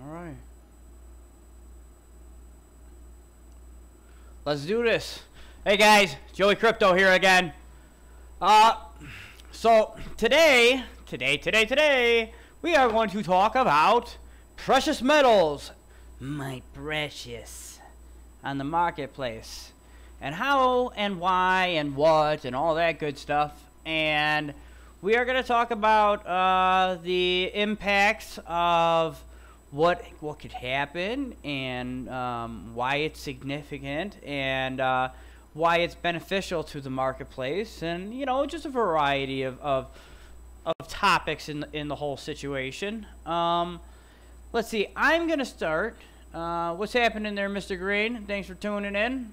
All right. Let's do this. Hey guys, Joey Crypto here again. So today, we are going to talk about precious metals, my precious, on the marketplace, and how and why and what and all that good stuff. And we are going to talk about the impacts of what could happen, and why it's significant, and why it's beneficial to the marketplace, and just a variety of topics in the whole situation. Let's see. I'm gonna start. What's happening there, Mr. Green? Thanks for tuning in.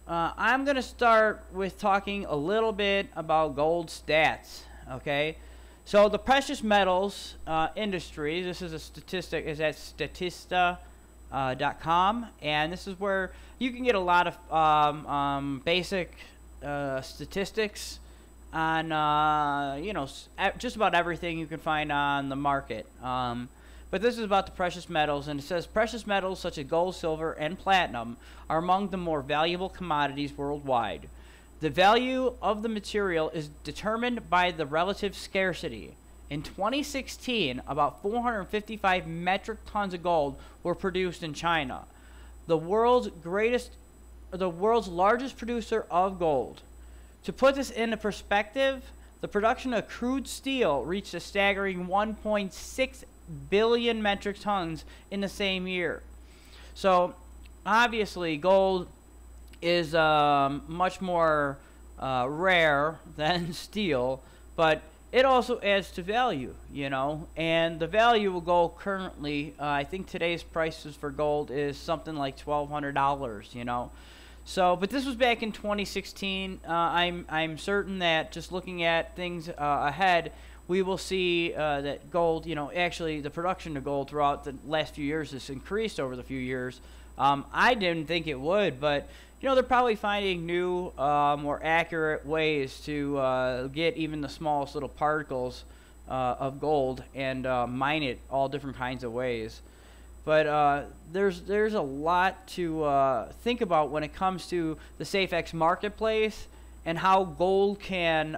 I'm gonna start with talking a little bit about gold stats. Okay. So the precious metals industry, this is a statistic, is at statista.com, and this is where you can get a lot of basic statistics on just about everything you can find on the market. But this is about the precious metals, and it says precious metals such as gold, silver, and platinum are among the more valuable commodities worldwide. The value of the material is determined by the relative scarcity. In 2016, about 455 metric tons of gold were produced in China, the world's largest producer of gold. To put this into perspective, the production of crude steel reached a staggering 1.6 billion metric tons in the same year. So, obviously, gold is much more rare than steel, but it also adds to value, and the value of gold currently, I think today's prices for gold is something like $1,200, So, but this was back in 2016. I'm certain that just looking at things ahead, we will see that gold, actually the production of gold throughout the last few years has increased over the few years. I didn't think it would, but they're probably finding new, more accurate ways to get even the smallest little particles of gold and mine it all different kinds of ways. But there's a lot to think about when it comes to the Safex marketplace, and how gold can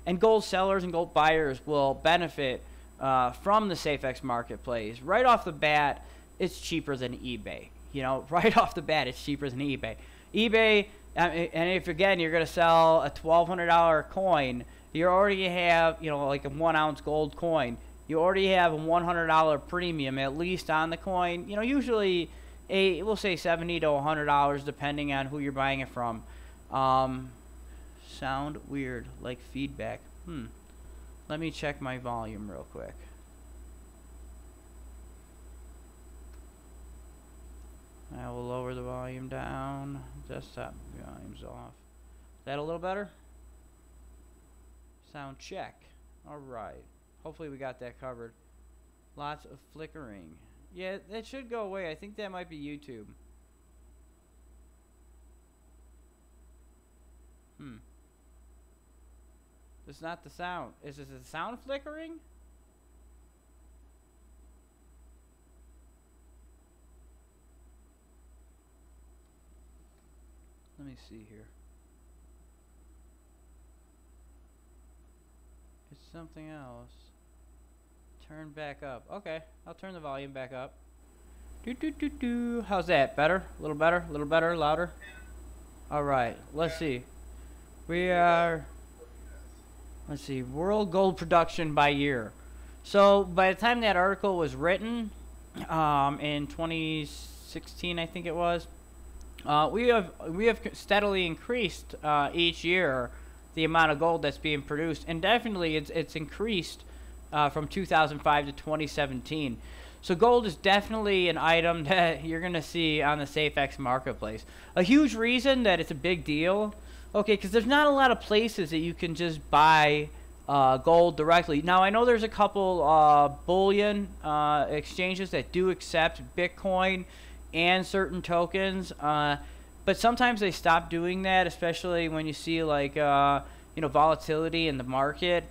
and gold sellers and gold buyers will benefit from the Safex marketplace. Right off the bat, it's cheaper than eBay. Right off the bat, it's cheaper than eBay. eBay, and if again you're going to sell a $1,200 coin, you already have, like a 1 ounce gold coin, you already have a $100 premium at least on the coin. Usually we'll say $70 to $100 depending on who you're buying it from. Sound weird, like feedback. Let me check my volume real quick. I will lower the volume down. Desktop volume's off. Is that a little better? Sound check. Alright. Hopefully we got that covered. Lots of flickering. Yeah, that should go away. I think that might be YouTube. It's not the sound. Is this the sound flickering? Let me see here. It's something else. Turn back up. Okay, I'll turn the volume back up. How's that? Better? A little better? A little better? Louder? Alright, let's see. We are... Let's see. World gold production by year. So, by the time that article was written, in 2016, I think it was, we have steadily increased each year the amount of gold that's being produced, and definitely it's increased from 2005 to 2017. So gold is definitely an item that you're going to see on the Safex marketplace. A huge reason that it's a big deal, okay, because there's not a lot of places that you can just buy gold directly. Now, I know there's a couple bullion exchanges that do accept Bitcoin and certain tokens, but sometimes they stop doing that, especially when you see like volatility in the market.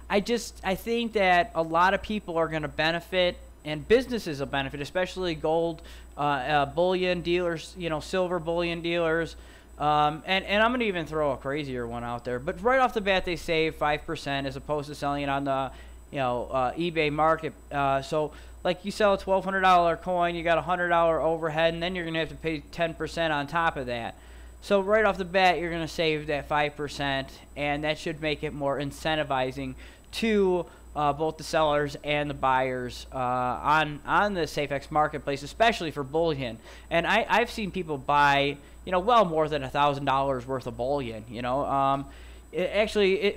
I think that a lot of people are going to benefit, and businesses will benefit, especially gold, bullion dealers, silver bullion dealers. And I'm going to even throw a crazier one out there. But right off the bat, they save 5% as opposed to selling it on the, eBay market. So like you sell a $1,200 coin, you got a $100 overhead, and then you're going to have to pay 10% on top of that. So right off the bat, you're going to save that 5%, and that should make it more incentivizing to both the sellers and the buyers on the Safex marketplace, especially for bullion. And I've seen people buy, well more than $1,000 worth of bullion.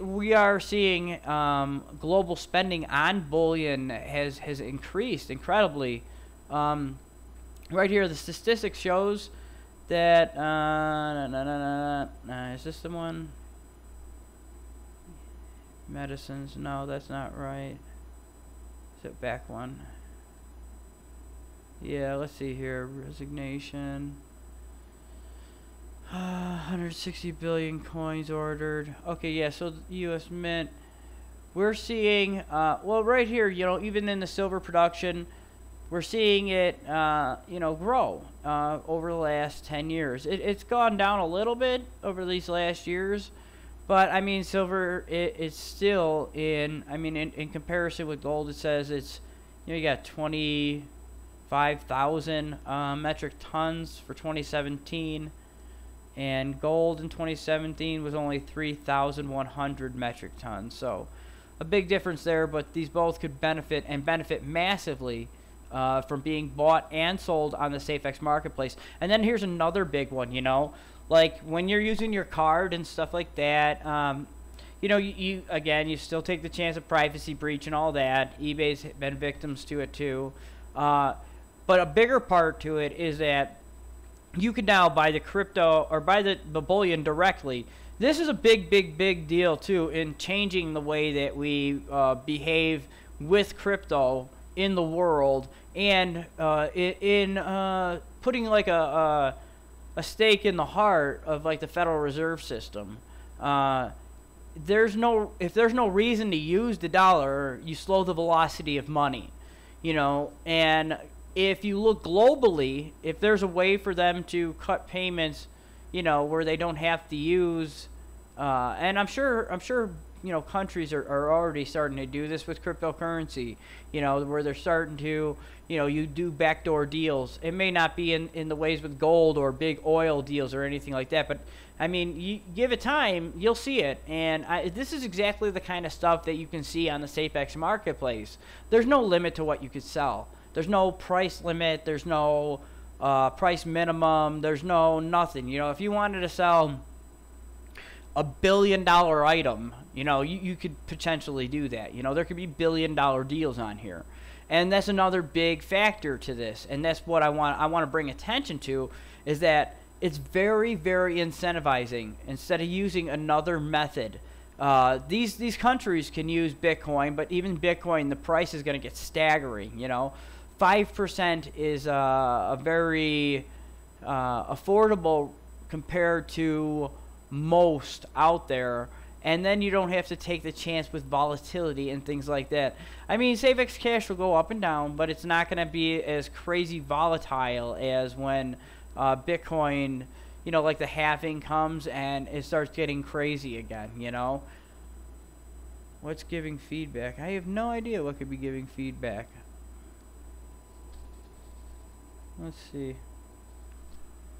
We are seeing global spending on bullion has increased incredibly. Right here, the statistics shows that is this the one? Medicines? No, that's not right. Is it back one? Yeah, let's see here. Resignation. 160 billion coins ordered. Okay, yeah, so the U.S. Mint, we're seeing, well, right here, even in the silver production, we're seeing it, grow over the last 10 years. It's gone down a little bit over these last years, but, I mean, silver, it's still in comparison with gold, it says it's, you got 25,000 metric tons for 2017. And gold in 2017 was only 3,100 metric tons. So a big difference there, but these both could benefit and benefit massively from being bought and sold on the Safex marketplace. And then here's another big one, like when you're using your card and stuff like that, you still take the chance of privacy breach and all that. eBay's been victims to it too. But a bigger part to it is that you can now buy the crypto or buy the bullion directly. This is a big deal too in changing the way that we behave with crypto in the world, and in putting like a stake in the heart of like the Federal Reserve System. If there's no reason to use the dollar, you slow the velocity of money, and if you look globally, if there's a way for them to cut payments, where they don't have to use, and I'm sure, countries are already starting to do this with cryptocurrency, where they're starting to, you do backdoor deals. It may not be in the ways with gold or big oil deals or anything like that, but I mean, you give it time, you'll see it. And this is exactly the kind of stuff that you can see on the Safex marketplace. There's no limit to what you could sell. There's no price limit. There's no price minimum. There's no nothing. If you wanted to sell a $1 billion item, you could potentially do that. There could be $1 billion deals on here. And that's another big factor to this. And that's what I want to bring attention to, is that it's very, very incentivizing instead of using another method. These countries can use Bitcoin, but even Bitcoin, the price is going to get staggering, 5% is a very affordable compared to most out there, and then you don't have to take the chance with volatility and things like that. I mean, Safex Cash will go up and down, but it's not going to be as crazy volatile as when Bitcoin, like the halving comes and it starts getting crazy again, What's giving feedback? I have no idea what could be giving feedback. Let's see.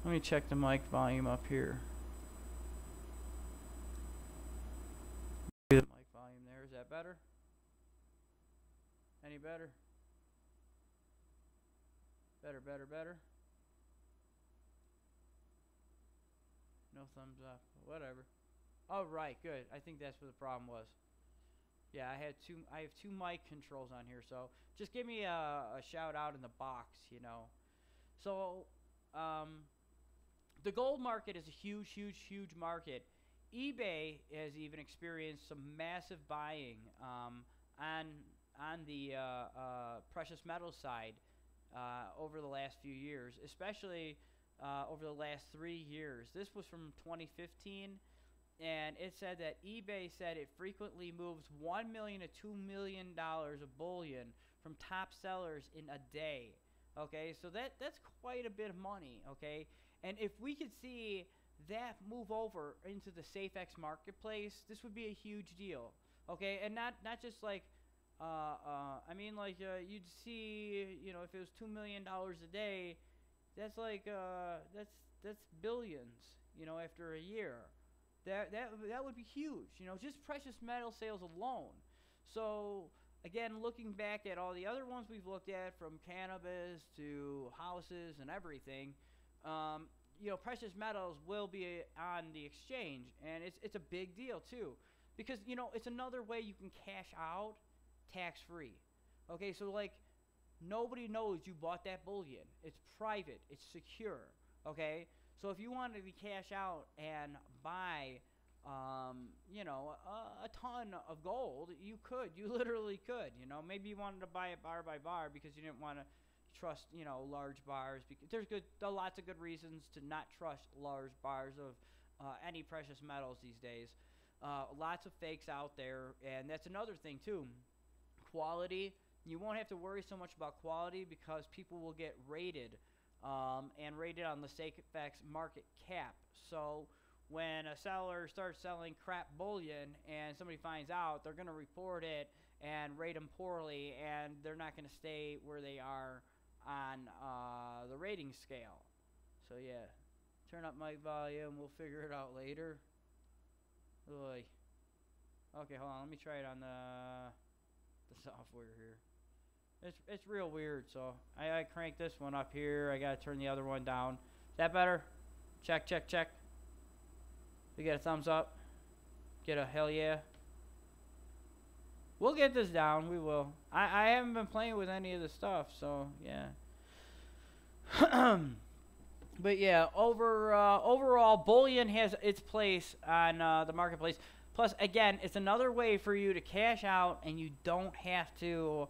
Let me check the mic volume up here. The mic volume there. Is that better? Any better? Better? No thumbs up. Whatever. Oh, right. Good. I think that's what the problem was. Yeah, I have two mic controls on here, so just give me a shout out in the box, So, the gold market is a huge market. eBay has even experienced some massive buying on the precious metal side over the last few years, especially over the last 3 years. This was from 2015, and it said that eBay said it frequently moves $1 million to $2 million of bullion from top sellers in a day. Okay, so that's quite a bit of money. Okay, and if we could see that move over into the Safex marketplace, this would be a huge deal. Okay, and not just like, I mean, like you'd see, you know, if it was $2 million a day, that's like that's billions. You know, after a year. That would be huge, you know, just precious metal sales alone. So again, looking back at all the other ones we've looked at, from cannabis to houses and everything, you know, precious metals will be on the exchange, and it's a big deal too, because you know it's another way you can cash out tax free. Okay, so like nobody knows you bought that bullion. It's private. It's secure. Okay. So if you wanted to cash out and buy, you know, a ton of gold, you could. You literally could. You know, maybe you wanted to buy it bar by bar because you didn't want to trust, you know, large bars. Because there's lots of good reasons to not trust large bars of any precious metals these days. Lots of fakes out there, and that's another thing too. Quality. You won't have to worry so much about quality because people will get rated. And rated on the Safex market cap. So when a seller starts selling crap bullion and somebody finds out, they're going to report it and rate them poorly, and they're not going to stay where they are on the rating scale. So yeah, turn up mic volume. We'll figure it out later. Oy. Okay, hold on. Let me try it on the software here. It's real weird, so I crank this one up here. I gotta turn the other one down. Is that better? Check, check, check. We get a thumbs up. Get a hell yeah. We'll get this down. We will. I haven't been playing with any of the stuff, so yeah. But yeah, overall, bullion has its place on the marketplace. Plus, again, it's another way for you to cash out, and you don't have to.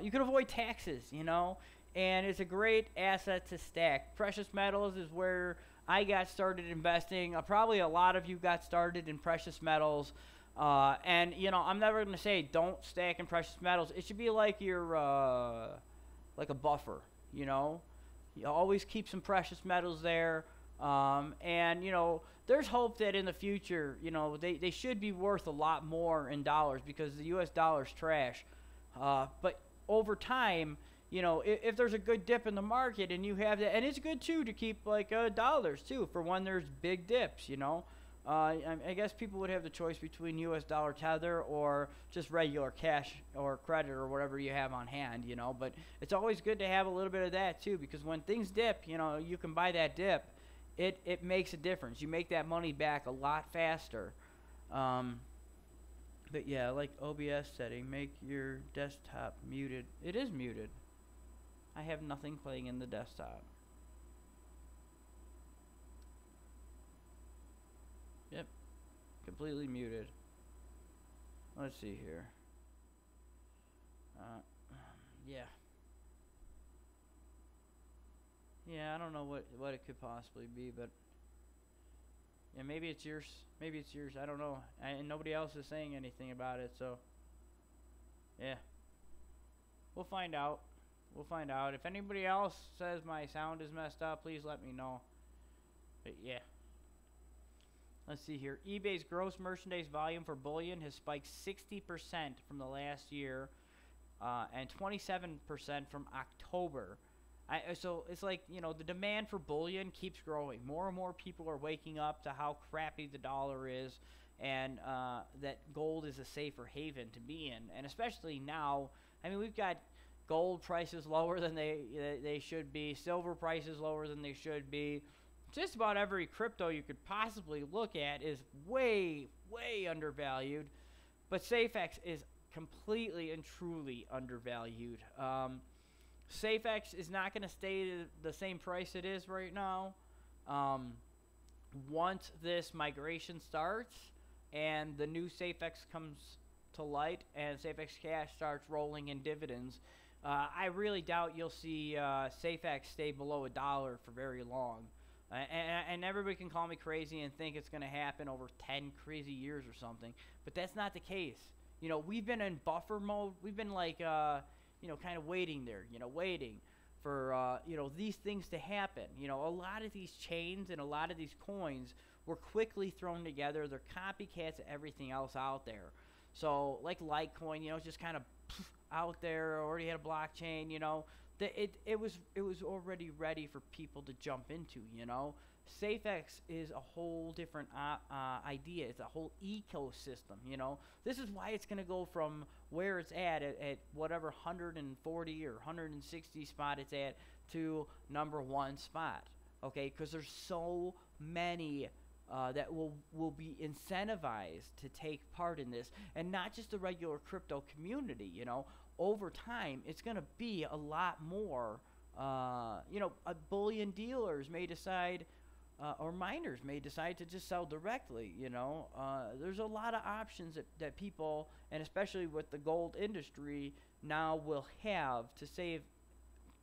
You can avoid taxes, you know, and it's a great asset to stack. Precious metals is where I got started investing. Probably a lot of you got started in precious metals. And, you know, I'm never going to say don't stack in precious metals. It should be like your, like a buffer, you know. You always keep some precious metals there. And, you know, there's hope that in the future, you know, they should be worth a lot more in dollars because the U.S. dollar's trash. But over time, you know, if there's a good dip in the market and you have that, and it's good too to keep like dollars too for when there's big dips, you know. I guess people would have the choice between U.S. dollar tether or just regular cash or credit or whatever you have on hand, you know. But it's always good to have a little bit of that too, because when things dip, you know, you can buy that dip. It makes a difference. You make that money back a lot faster. But yeah, like OBS setting, make your desktop muted. It is muted. I have nothing playing in the desktop. Yep, completely muted. Let's see here. Yeah. Yeah, I don't know what it could possibly be, but yeah, maybe it's yours. Maybe it's yours. I don't know. And nobody else is saying anything about it, so yeah. We'll find out. We'll find out. If anybody else says my sound is messed up, please let me know. But yeah. Let's see here. eBay's gross merchandise volume for bullion has spiked 60% from the last year and 27% from October. So it's like, you know, the demand for bullion keeps growing. More and more people are waking up to how crappy the dollar is, and that gold is a safer haven to be in. And especially now, I mean, we've got gold prices lower than they should be, silver prices lower than they should be. Just about every crypto you could possibly look at is way, way undervalued. But Safex is completely and truly undervalued. Safex is not going to stay the same price it is right now. Once this migration starts and the new Safex comes to light and Safex Cash starts rolling in dividends, I really doubt you'll see Safex stay below $1 for very long. And everybody can call me crazy and think it's going to happen over 10 crazy years or something, but that's not the case. We've been in buffer mode. We've been like, kind of waiting there, waiting for, these things to happen. A lot of these chains and a lot of these coins were quickly thrown together. They're copycats of everything else out there. So like Litecoin, it's just kind of out there, already had a blockchain, it was already ready for people to jump into. Safex is a whole different idea. It's a whole ecosystem. This is why it's going to go from where it's at whatever 140 or 160 spot it's at to #1 spot. Okay, because there's so many that will be incentivized to take part in this, and not just the regular crypto community. Over time, it's going to be a lot more. A bullion dealers may decide, or miners may decide to just sell directly. There's a lot of options that people, and especially with the gold industry, now will have to save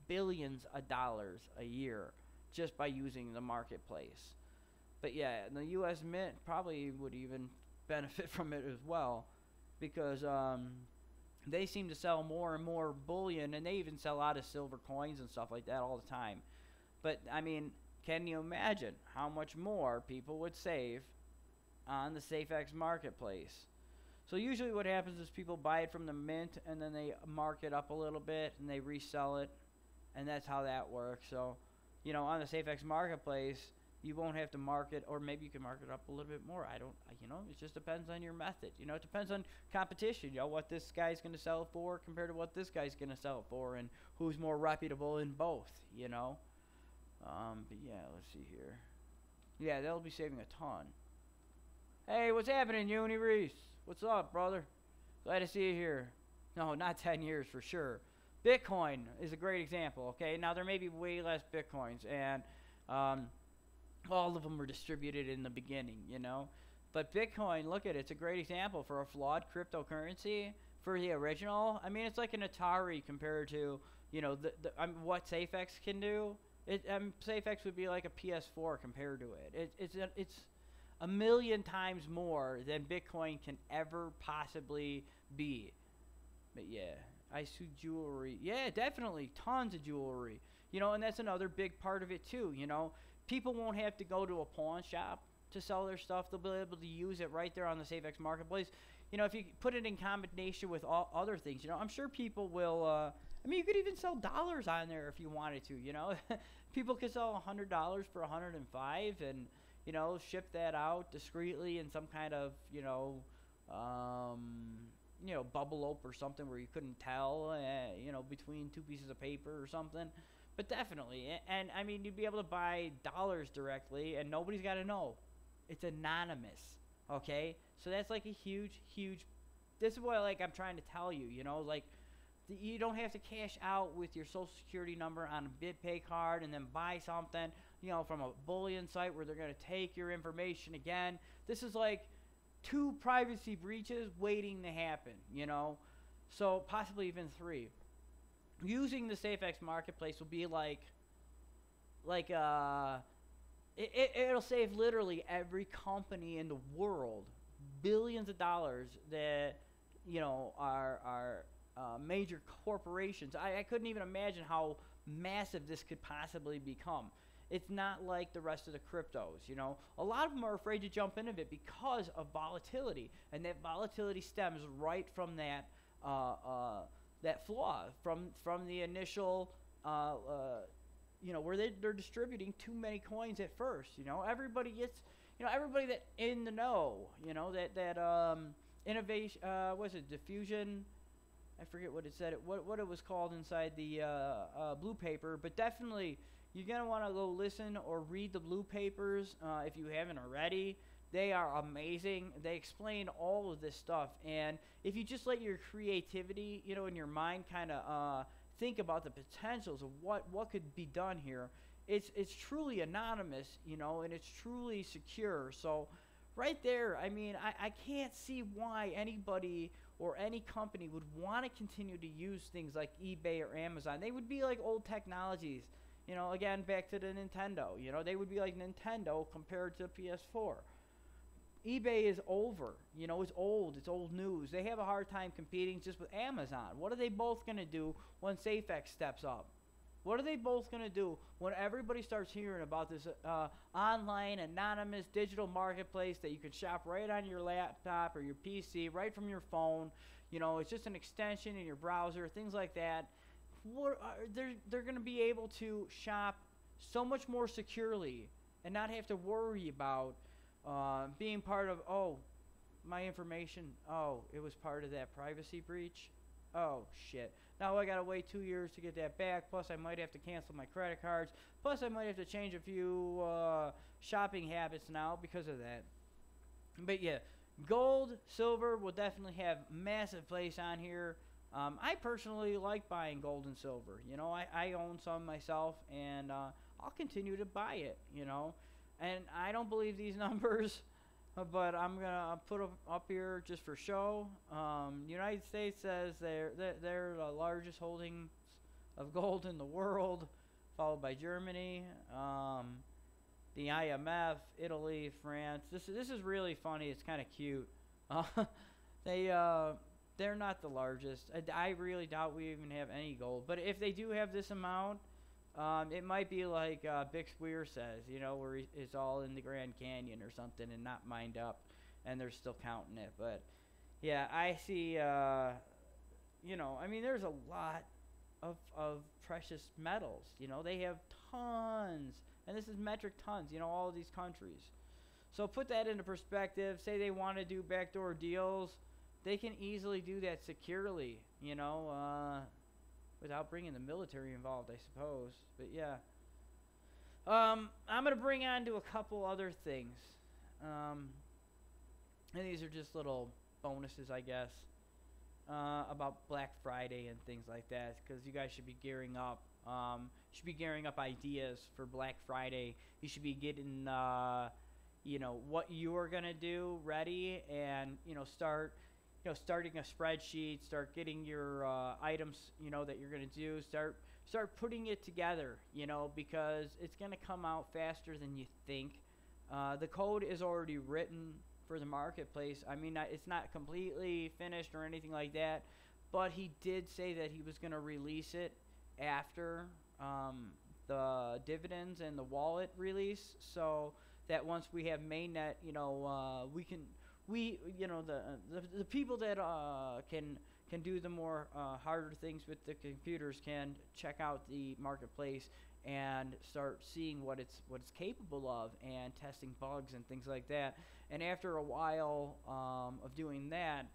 billions of dollars a year just by using the marketplace. But yeah, the U.S. Mint probably would even benefit from it as well, because they seem to sell more and more bullion, and they even sell out of silver coins and stuff like that all the time. But I mean, can you imagine how much more people would save on the Safex marketplace? So usually what happens is people buy it from the mint, and then they mark it up a little bit and they resell it, and that's how that works. So on the Safex marketplace, you won't have to mark it, or maybe you can mark it up a little bit more. It just depends on your method. It depends on competition. What this guy's going to sell it for compared to what this guy's going to sell it for, and who's more reputable in both. But yeah, let's see here. Yeah, they'll be saving a ton. Hey, what's happening, Uni Reese? What's up, brother? Glad to see you here. No, not 10 years for sure. Bitcoin is a great example. Okay, now there may be way less Bitcoins, and all of them were distributed in the beginning, But Bitcoin, look at it. It's a great example for a flawed cryptocurrency. For the original, I mean, it's like an Atari compared to, what Safex can do. Safex would be like a PS4 compared to it. It's a million times more than Bitcoin can ever possibly be. But yeah, I see jewelry. Yeah, definitely. Tons of jewelry. And that's another big part of it too, People won't have to go to a pawn shop to sell their stuff. They'll be able to use it right there on the Safex marketplace. If you put it in combination with all other things, I'm sure people will. You could even sell dollars on there if you wanted to. People could sell $100 for $105, and ship that out discreetly in some kind of bubble or something where you couldn't tell, between two pieces of paper or something. But definitely, and I mean, you'd be able to buy dollars directly, and nobody's got to know. It's anonymous, okay? So that's like a huge. This is what I'm trying to tell you. You don't have to cash out with your social security number on a BitPay card and then buy something, from a bullion site where they're going to take your information again. This is like 2 privacy breaches waiting to happen. So possibly even 3. Using the Safex marketplace will be it'll save literally every company in the world billions of dollars that are major corporations. I couldn't even imagine how massive this could possibly become. It's not like the rest of the cryptos. A lot of them are afraid to jump into it because of volatility, and that volatility stems right from that that flaw from the initial, where they're distributing too many coins at first. Everybody gets, everybody that in the know, that innovation, was it diffusion? I forget what it said. What it was called inside the blue paper, but definitely you're gonna want to go listen or read the blue papers if you haven't already. They are amazing. They explain all of this stuff. And if you just let your creativity, in your mind kind of think about the potentials of what could be done here, it's truly anonymous, and it's truly secure. So right there, I can't see why anybody or any company would want to continue to use things like eBay or Amazon. They would be like old technologies. You know, again, back to the Nintendo. You know, they would be like Nintendo compared to PS4. eBay is over. You know, it's old. It's old news. They have a hard time competing just with Amazon. What are they both going to do when Safex steps up? What are they both going to do when everybody starts hearing about this online, anonymous, digital marketplace that you can shop right on your laptop or your PC, right from your phone? You know, it's just an extension in your browser, things like that. They're going to be able to shop so much more securely and not have to worry about being part of, oh, my information, oh, it was part of that privacy breach. Oh, shit. Now I gotta wait 2 years to get that back, plus I might have to cancel my credit cards, plus I might have to change a few shopping habits now because of that. But yeah, gold, silver will definitely have massive place on here. I personally like buying gold and silver. You know, I own some myself, and I'll continue to buy it, you know. And I don't believe these numbers, but I'm gonna put them up here just for show. The United States says they're the largest holdings of gold in the world, followed by Germany, the IMF, Italy, France. This is really funny. It's kind of cute. They're not the largest. I really doubt we even have any gold. But if they do have this amount, it might be like Bix Weir says, you know, where it's all in the Grand Canyon or something and not mined up, and they're still counting it. But yeah, I see. You know, I mean, there's a lot of precious metals. You know, they have tons, and this is metric tons. You know, all of these countries. So put that into perspective. Say they want to do backdoor deals, they can easily do that securely. You know. Without bringing the military involved, I suppose. But yeah. I'm going to bring on to a couple other things. And these are just little bonuses, I guess, about Black Friday and things like that. Because you guys should be gearing up. You should be gearing up ideas for Black Friday. You should be getting, you know, what you're going to do ready and, you know, starting a spreadsheet, start getting your items, you know, that you're going to do, start putting it together, you know, because it's going to come out faster than you think. The code is already written for the marketplace. I mean, it's not completely finished or anything like that, but he did say that he was going to release it after the dividends and the wallet release, so that once we have mainnet, you know, you know, the people that can do the more harder things with the computers can check out the marketplace and start seeing what it's capable of and testing bugs and things like that. And after a while of doing that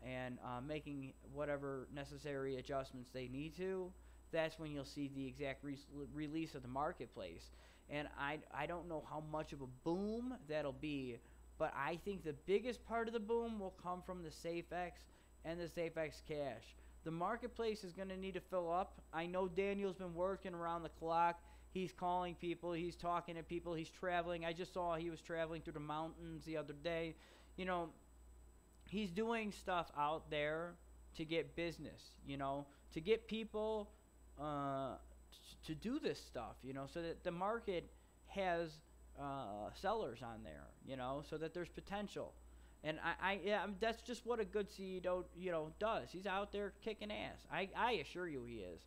and making whatever necessary adjustments they need to, that's when you'll see the exact release of the marketplace. And I don't know how much of a boom that'll be, but I think the biggest part of the boom will come from the Safex and the Safex Cash. The marketplace is going to need to fill up. I know Daniel's been working around the clock. He's calling people. He's talking to people. He's traveling. I just saw he was traveling through the mountains the other day. You know, he's doing stuff out there to get business, you know, to get people to do this stuff, you know, so that the market has sellers on there, you know, so that there's potential. And yeah, that's just what a good CEO, you know, does. He's out there kicking ass. I assure you he is.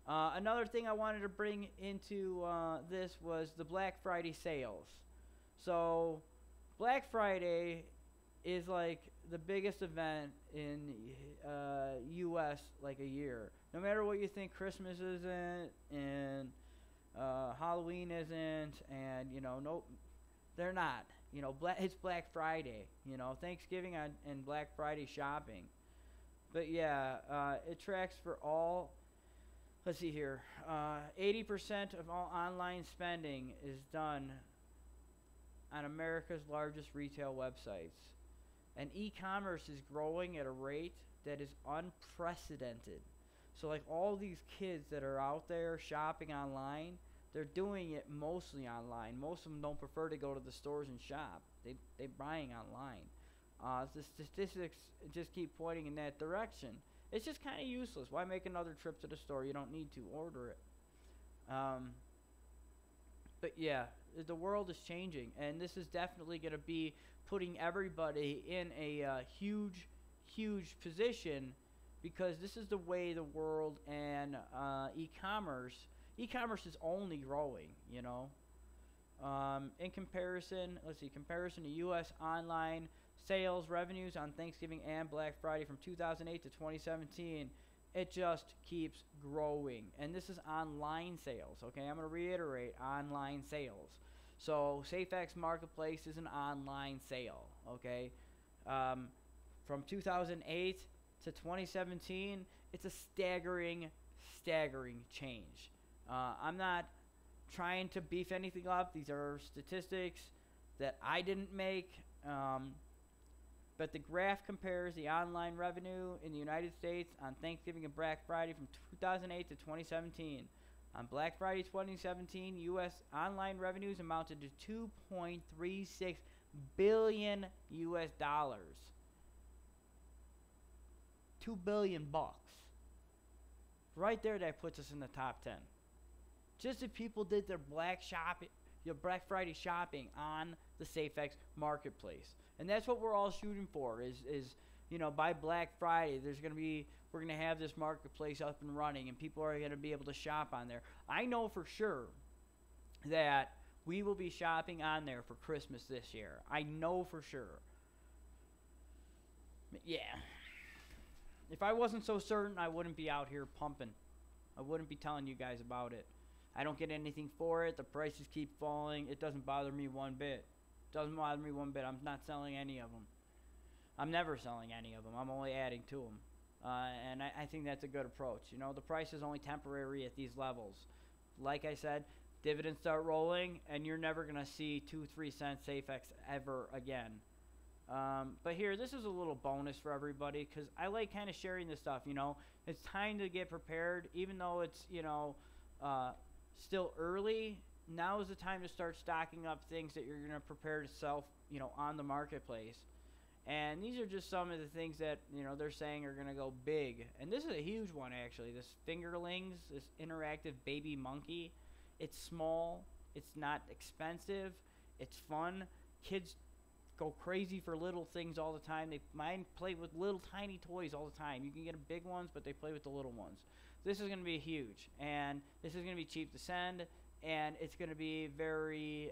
Another thing I wanted to bring into this was the Black Friday sales. So Black Friday is like the biggest event in U.S. like a year. No matter what you think, Christmas isn't, and Halloween isn't, and, you know, no, they're not. You know, it's Black Friday. You know, Thanksgiving and Black Friday shopping. But yeah, it tracks for all. Let's see here. 80% of all online spending is done on America's largest retail websites. And e-commerce is growing at a rate that is unprecedented. So like all these kids that are out there shopping online, they're doing it mostly online. Most of them don't prefer to go to the stores and shop. They're buying online. The statistics just keep pointing in that direction. It's just kind of useless. Why make another trip to the store? You don't need to order it. But yeah, the world is changing, and this is definitely going to be putting everybody in a huge, huge position, because this is the way the world and e-commerce is only growing. In comparison, let's see, comparison to U.S. online sales revenues on Thanksgiving and Black Friday from 2008 to 2017, it just keeps growing. And this is online sales, okay? I'm going to reiterate, online sales. So Safex Marketplace is an online sale, okay? From 2008 to 2017, it's a staggering change. I'm not trying to beef anything up. These are statistics that I didn't make. But the graph compares the online revenue in the United States on Thanksgiving and Black Friday from 2008 to 2017. On Black Friday 2017, U.S. online revenues amounted to 2.36 billion U.S. dollars. 2 billion bucks. Right there, that puts us in the top 10. Just if people did their Black Friday shopping on the Safex Marketplace. And that's what we're all shooting for, is by Black Friday, we're gonna have this marketplace up and running, and people are gonna be able to shop on there. I know for sure that we will be shopping on there for Christmas this year. I know for sure. Yeah. If I wasn't so certain, I wouldn't be out here pumping. I wouldn't be telling you guys about it. I don't get anything for it. The prices keep falling. It doesn't bother me one bit. Doesn't bother me one bit. I'm not selling any of them. I'm never selling any of them. I'm only adding to them. And I think that's a good approach. The price is only temporary at these levels. Like I said, dividends start rolling, and you're never going to see 2-3 cent Safex ever again. But here, this is a little bonus for everybody, because I like kind of sharing this stuff. It's time to get prepared, even though it's still early. Now is the time to start stocking up things that you're going to prepare to sell, on the marketplace. And these are just some of the things that, they're saying are going to go big. And this is a huge one, actually. This Fingerlings, this interactive baby monkey. It's small. It's not expensive. It's fun. Kids go crazy for little things all the time. Mine play with little tiny toys all the time. You can get big ones, but they play with the little ones. This is going to be huge, and this is going to be cheap to send, and it's going to be very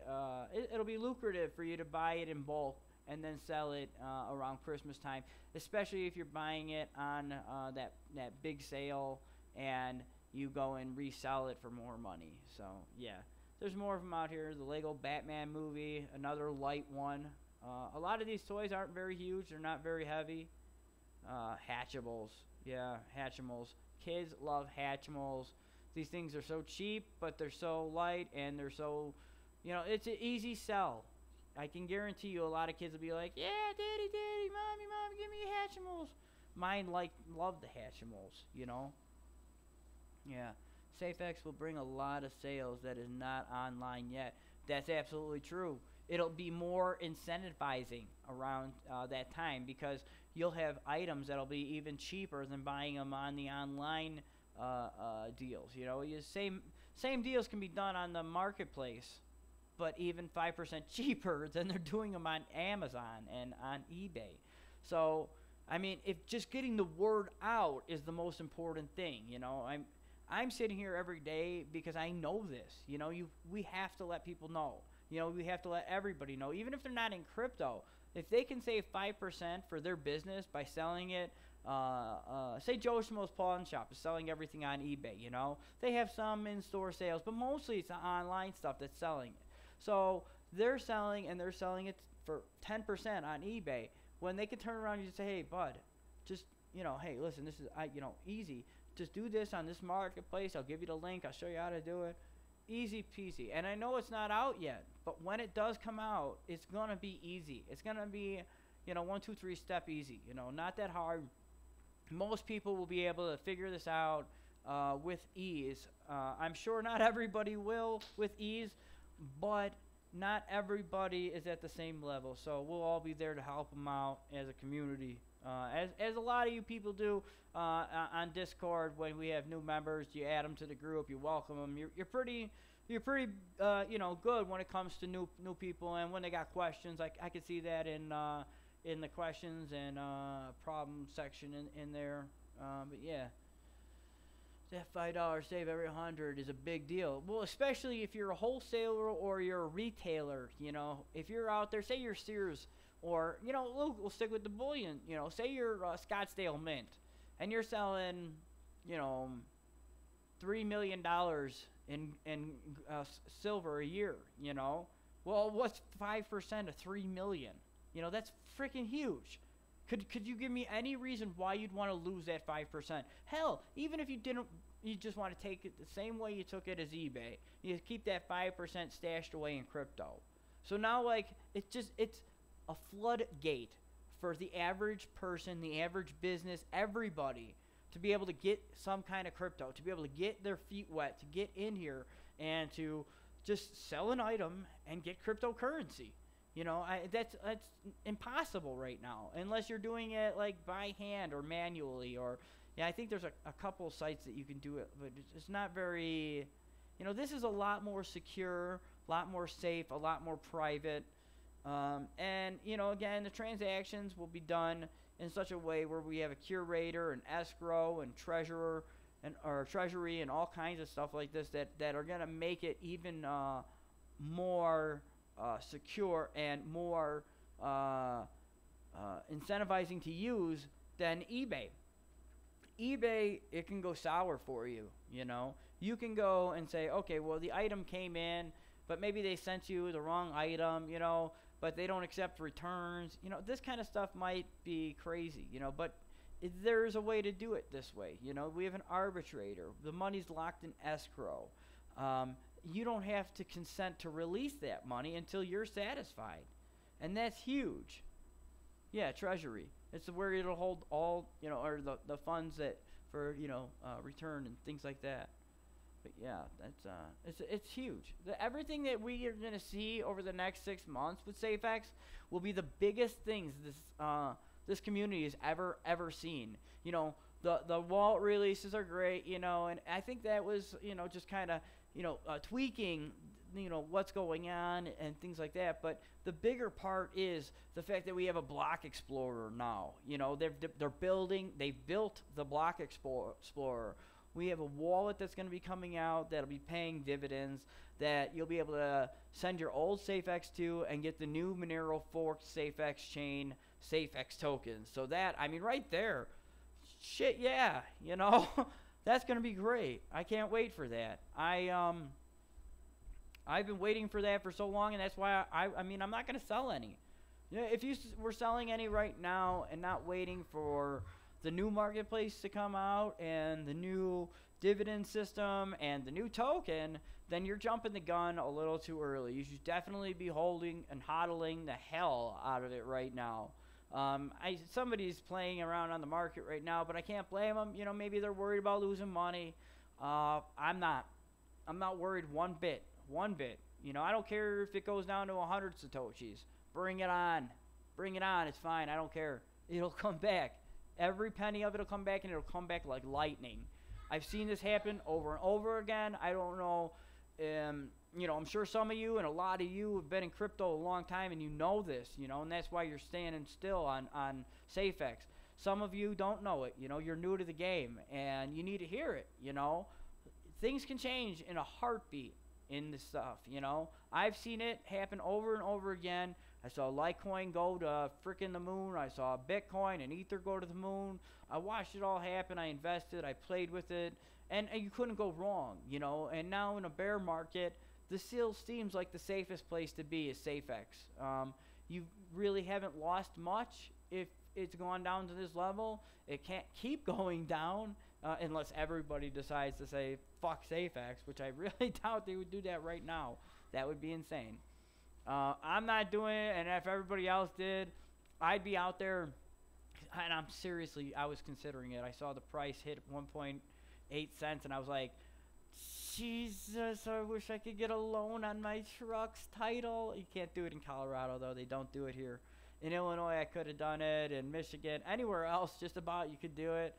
it'll be lucrative for you to buy it in bulk and then sell it around Christmas time, especially if you're buying it on that big sale and you go and resell it for more money. So yeah, there's more of them out here. The Lego Batman movie, another light one. A lot of these toys aren't very huge. They're not very heavy. Hatchimals. Yeah, Hatchimals. Kids love Hatchimals. These things are so cheap, but they're so light, and they're so, it's an easy sell. I can guarantee you a lot of kids will be like, yeah, daddy, mommy, give me Hatchimals. Mine love the Hatchimals, Yeah. Safex will bring a lot of sales that is not online yet. That's absolutely true. It'll be more incentivizing around that time, because you'll have items that'll be even cheaper than buying them on the online deals. Same deals can be done on the marketplace, but even 5% cheaper than they're doing them on Amazon and on eBay. So, if just getting the word out is the most important thing, I'm sitting here every day because I know this. We have to let people know. We have to let everybody know, even if they're not in crypto. If they can save 5% for their business by selling it, say Joe Schmo's Pawn Shop is selling everything on eBay, They have some in-store sales, but mostly it's the online stuff that's selling it. So they're selling it for 10% on eBay, when they can turn around and just say, hey, bud, just, hey, listen, this is, easy. Just do this on this marketplace. I'll give you the link. I'll show you how to do it. Easy peasy. And I know it's not out yet, but when it does come out, it's going to be easy. It's going to be, 1, 2, 3 step easy, not that hard. Most people will be able to figure this out with ease. I'm sure not everybody will with ease, but not everybody is at the same level. So we'll all be there to help them out as a community. As a lot of you people do on Discord. When we have new members, you add them to the group, you welcome them. You're pretty good when it comes to new people, and when they got questions, I can see that in the questions and problem section in there. But yeah, that $5 save every 100 is a big deal. Well, especially if you're a wholesaler or you're a retailer. If you're out there, say you're Sears, or we'll stick with the bullion. Say you're Scottsdale Mint, and you're selling, $3 million in silver a year. Well, what's 5% of 3 million? That's freaking huge. Could you give me any reason why you'd want to lose that 5%? Hell, even if you didn't, you just want to take it the same way you took it as eBay. You keep that 5% stashed away in crypto. So now, it's a floodgate for the average person, the average business, everybody, to be able to get some kind of crypto, to be able to get their feet wet, to get in here and to just sell an item and get cryptocurrency. That's impossible right now, unless you're doing it like by hand or manually, or I think there's a couple sites that you can do it, but it's not very, this is a lot more secure, a lot more safe, a lot more private, and again, the transactions will be done in such a way where we have a curator and escrow and treasurer or treasury and all kinds of stuff like this that are gonna make it even more secure and more incentivizing to use than eBay. eBay, it can go sour for you. You can go and say, okay, well, the item came in, but maybe they sent you the wrong item, but they don't accept returns. This kind of stuff might be crazy, but there's a way to do it this way. We have an arbitrator. The money's locked in escrow. You don't have to consent to release that money until you're satisfied. And that's huge. Yeah, treasury. It's where it'll hold all, or the funds that for, return and things like that. But yeah, it's huge. Everything that we are going to see over the next 6 months with Safex will be the biggest things this community has ever seen. The wallet releases are great, and I think that was, just kind of, tweaking, what's going on and things like that. But the bigger part is the fact that we have a block explorer now. They've built the block explorer. We have a wallet that's going to be coming out that'll be paying dividends, that you'll be able to send your old Safex to and get the new Monero forked Safex chain Safex tokens. So that, right there, shit, yeah, that's going to be great. I can't wait for that. I've been waiting for that for so long, and that's why I'm not going to sell any. If you were selling any right now and not waiting for the new marketplace to come out and the new dividend system and the new token, then you're jumping the gun a little too early. You should definitely be holding and hodling the hell out of it right now. Somebody's playing around on the market right now, but I can't blame them. Maybe they're worried about losing money. I'm not worried one bit. I don't care if it goes down to 100 Satoshis. Bring it on. It's fine. I don't care. It'll come back. Every penny of it will come back, and it'll come back like lightning. I've seen this happen over and over again. I don't know. I'm sure some of you and a lot of you have been in crypto a long time, and you know this, and that's why you're standing still on Safex. Some of you don't know it. You're new to the game, and you need to hear it. Things can change in a heartbeat in this stuff. I've seen it happen over and over again. I saw Litecoin go to frickin' the moon. I saw Bitcoin and Ether go to the moon. I watched it all happen. I invested. I played with it. And you couldn't go wrong, And now in a bear market, this still seems like the safest place to be is Safex. You really haven't lost much if it's gone down to this level. It can't keep going down unless everybody decides to say, fuck Safex, which I really doubt they would do that right now. That would be insane. I'm not doing it, and if everybody else did, I'd be out there, and I was considering it. I saw the price hit 1.8 cents, and I was like, Jesus, I wish I could get a loan on my truck's title. You can't do it in Colorado, though. They don't do it here. In Illinois, I could have done it. In Michigan, anywhere else, just about you could do it.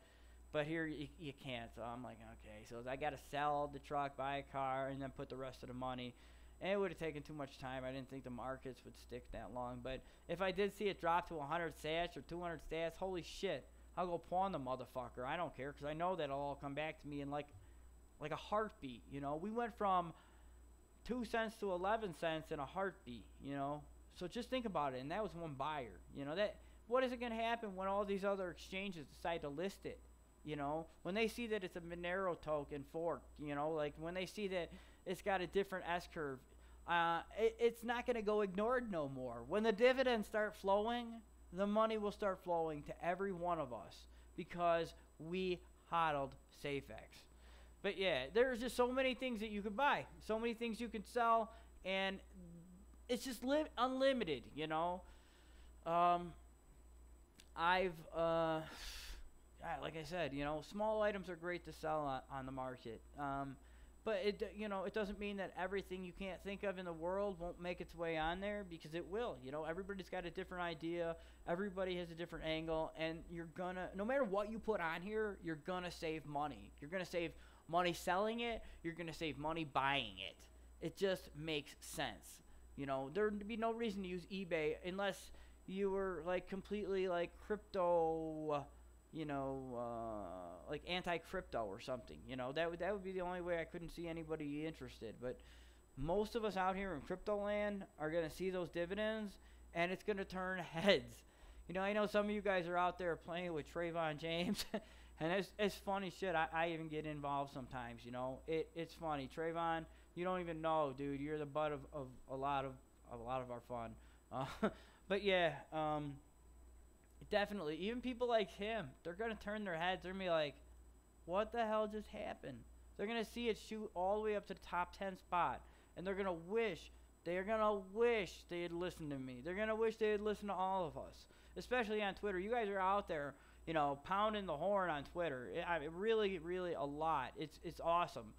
But here, you can't. So I'm like, okay. So I got to sell the truck, buy a car, and then put the rest of the money. And it would have taken too much time. I didn't think the markets would stick that long. But if I did see it drop to 100 sats or 200 sats, holy shit, I'll go pawn the motherfucker. I don't care because I know that it'll all come back to me in like a heartbeat. You know, we went from 2 cents to 11 cents in a heartbeat. You know, so just think about it. And that was one buyer. You know, that what is it going to happen when all these other exchanges decide to list it? You know, when they see that it's a Monero token fork, you know, like when they see that it's got a different S-curve, it's not going to go ignored no more. When the dividends start flowing, the money will start flowing to every one of us because we hodled Safex. But yeah, there's just so many things that you could buy, so many things you could sell, and it's just unlimited, you know. Like I said, you know, small items are great to sell on the market. But it doesn't mean that everything you can't think of in the world won't make its way on there, because it will. You know, everybody's got a different idea. Everybody has a different angle, and you're gonna, no matter what you put on here, you're gonna save money. You're gonna save money selling it. You're gonna save money buying it. It just makes sense. You know, there'd be no reason to use eBay unless you were like completely like crypto. You know, like anti-crypto or something. You know, that would be the only way I couldn't see anybody interested. But most of us out here in crypto land are going to see those dividends, and it's going to turn heads. You know, I know some of you guys are out there playing with Trayvon James, and it's funny shit. I even get involved sometimes, you know. It's funny. Trayvon, you don't even know, dude. You're the butt of a lot of our fun. But yeah, definitely, even people like him, they're going to turn their heads. They're going to be like, what the hell just happened? They're going to see it shoot all the way up to the top 10 spot. And they're going to wish they had listened to me. They're going to wish they had listened to all of us, especially on Twitter. You guys are out there, you know, pounding the horn on Twitter. Really, really a lot. It's awesome.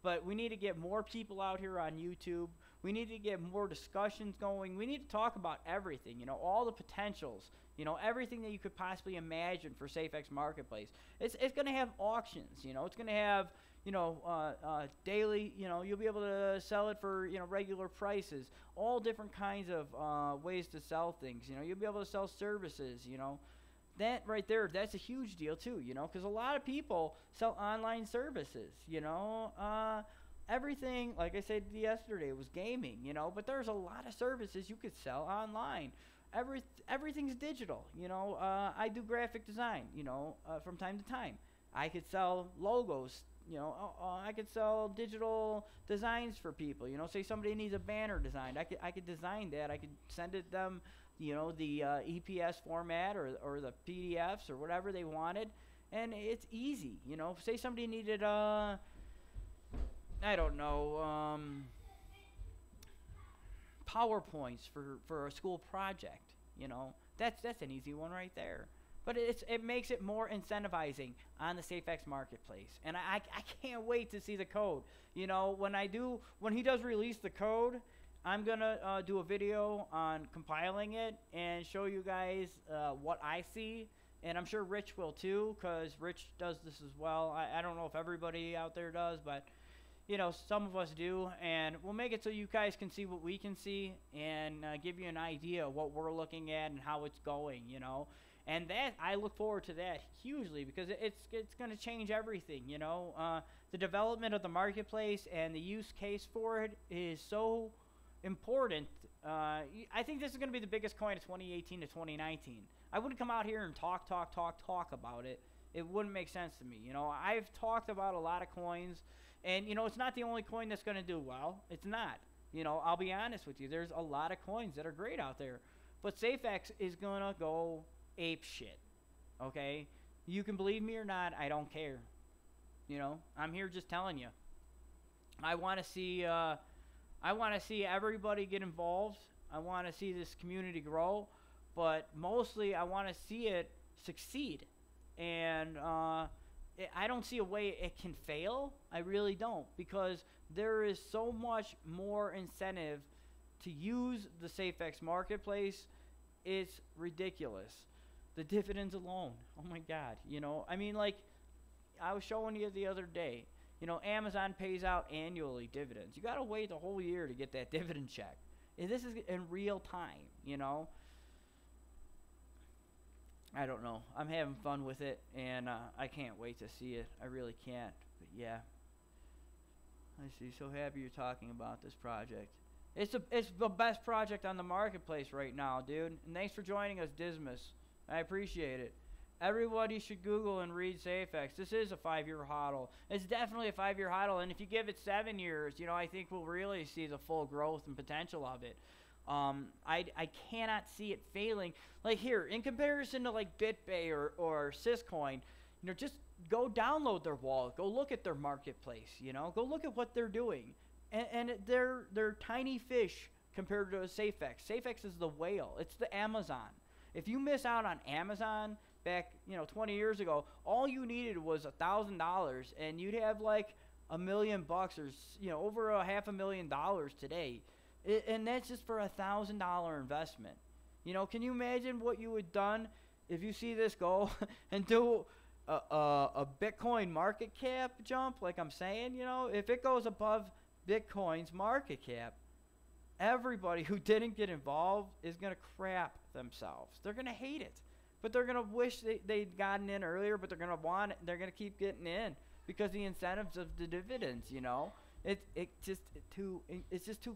But we need to get more people out here on YouTube. We need to get more discussions going. We need to talk about everything, you know, all the potentials, you know, everything that you could possibly imagine for Safex Marketplace. It's going to have auctions, you know. It's going to have, you know, daily, you know, you'll be able to sell it for, you know, regular prices. All different kinds of ways to sell things, you know. You'll be able to sell services, you know. That right there, that's a huge deal too, you know, because a lot of people sell online services, you know. Everything, like I said yesterday, was gaming, you know, but there's a lot of services you could sell online. Everything's digital, you know. I do graphic design, you know, from time to time. I could sell logos, you know. I could sell digital designs for people, you know. Say somebody needs a banner designed, I could design that. I could send it them, you know, the EPS format or the PDFs or whatever they wanted, and it's easy, you know. Say somebody needed I don't know, PowerPoints for a school project, you know. That's an easy one right there. But it makes it more incentivizing on the Safex Marketplace, and I can't wait to see the code. You know, when he does release the code, I'm gonna do a video on compiling it and show you guys what I see, and I'm sure Rich will too, because Rich does this as well. I don't know if everybody out there does, but you know, some of us do, and we'll make it so you guys can see what we can see and give you an idea of what we're looking at and how it's going, you know. And that, I look forward to that hugely, because it's going to change everything, you know. The development of the marketplace and the use case for it is so important. I think this is going to be the biggest coin of 2018 to 2019. I wouldn't come out here and talk about it. It wouldn't make sense to me. You know, I've talked about a lot of coins, and, you know, it's not the only coin that's going to do well. It's not. You know, I'll be honest with you. There's a lot of coins that are great out there. But Safex is going to go ape shit. Okay? You can believe me or not, I don't care. You know, I'm here just telling you. I want to see everybody get involved. I want to see this community grow. But mostly I want to see it succeed. And I don't see a way it can fail. I really don't, because there is so much more incentive to use the Safex Marketplace is ridiculous. The dividends alone. Oh my God. You know, I mean, like, I was showing you the other day. You know, Amazon pays out annually dividends. You got to wait the whole year to get that dividend check. And this is in real time, you know. I don't know. I'm having fun with it, and I can't wait to see it. I really can't. But yeah. I see. So happy you're talking about this project. It's the best project on the marketplace right now, dude. And thanks for joining us, Dismas. I appreciate it. Everybody should Google and read Safex. This is a 5-year hodl. It's definitely a 5-year hodl, and if you give it 7 years, you know, I think we'll really see the full growth and potential of it. I cannot see it failing. Like here, in comparison to like BitBay or Syscoin, you know, just go download their wallet. Go look at their marketplace. You know, go look at what they're doing, and they're tiny fish compared to Safex. Safex is the whale. It's the Amazon. If you miss out on Amazon back, you know, 20 years ago, all you needed was $1,000, and you'd have like $1 million or, you know, over $500,000 today, and that's just for $1,000 investment. You know, can you imagine what you would done if you see this go and do a Bitcoin market cap jump? Like I'm saying, you know, if it goes above Bitcoin's market cap, everybody who didn't get involved is going to crap themselves. They're going to hate it. But they're going to wish they'd gotten in earlier, but they're going to want it. They're going to keep getting in because the incentives of the dividends, you know. It's just too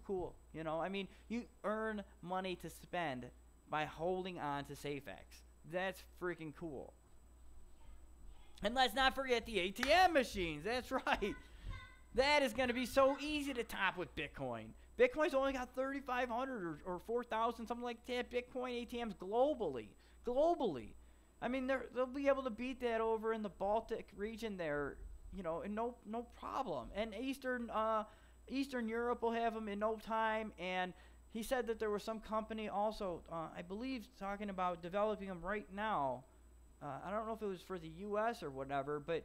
cool, you know. I mean, you earn money to spend by holding on to Safex. That's freaking cool. And let's not forget the ATM machines. That's right. That is going to be so easy to top with Bitcoin. Bitcoin's only got 3,500 or 4,000, something like that, Bitcoin ATMs globally. Globally. I mean, they'll be able to beat that over in the Baltic region there, you know, and no problem. And Eastern Europe will have them in no time. And he said that there was some company also, I believe, talking about developing them right now. I don't know if it was for the U.S. or whatever, but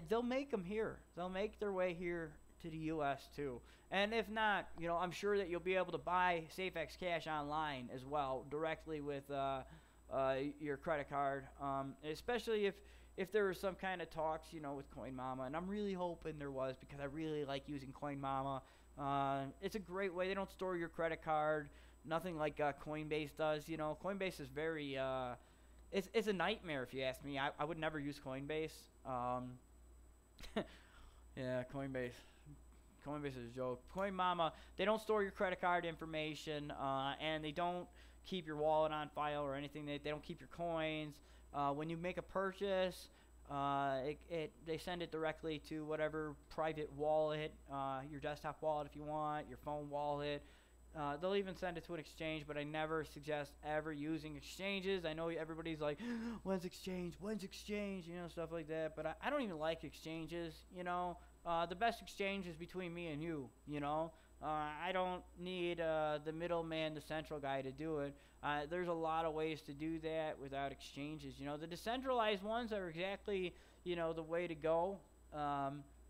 they'll make them here. They'll make their way here to the U.S. too. And if not, you know, I'm sure that you'll be able to buy Safex Cash online as well, directly with your credit card. Especially if there was some kind of talks, you know, with CoinMama. And I'm really hoping there was, because I really like using CoinMama. It's a great way. They don't store your credit card. Nothing like Coinbase does. You know, Coinbase is very... It's a nightmare, if you ask me. I would never use Coinbase. Yeah, Coinbase is a joke. CoinMama, they don't store your credit card information, and they don't keep your wallet on file or anything. They don't keep your coins. When you make a purchase, they send it directly to whatever private wallet, your desktop wallet if you want, your phone wallet. They'll even send it to an exchange, but I never suggest ever using exchanges. I know everybody's like, when's exchange, you know, stuff like that. But I don't even like exchanges, you know. The best exchange is between me and you, you know. I don't need the middleman, the central guy to do it. There's a lot of ways to do that without exchanges. You know, the decentralized ones are exactly, you know, the way to go.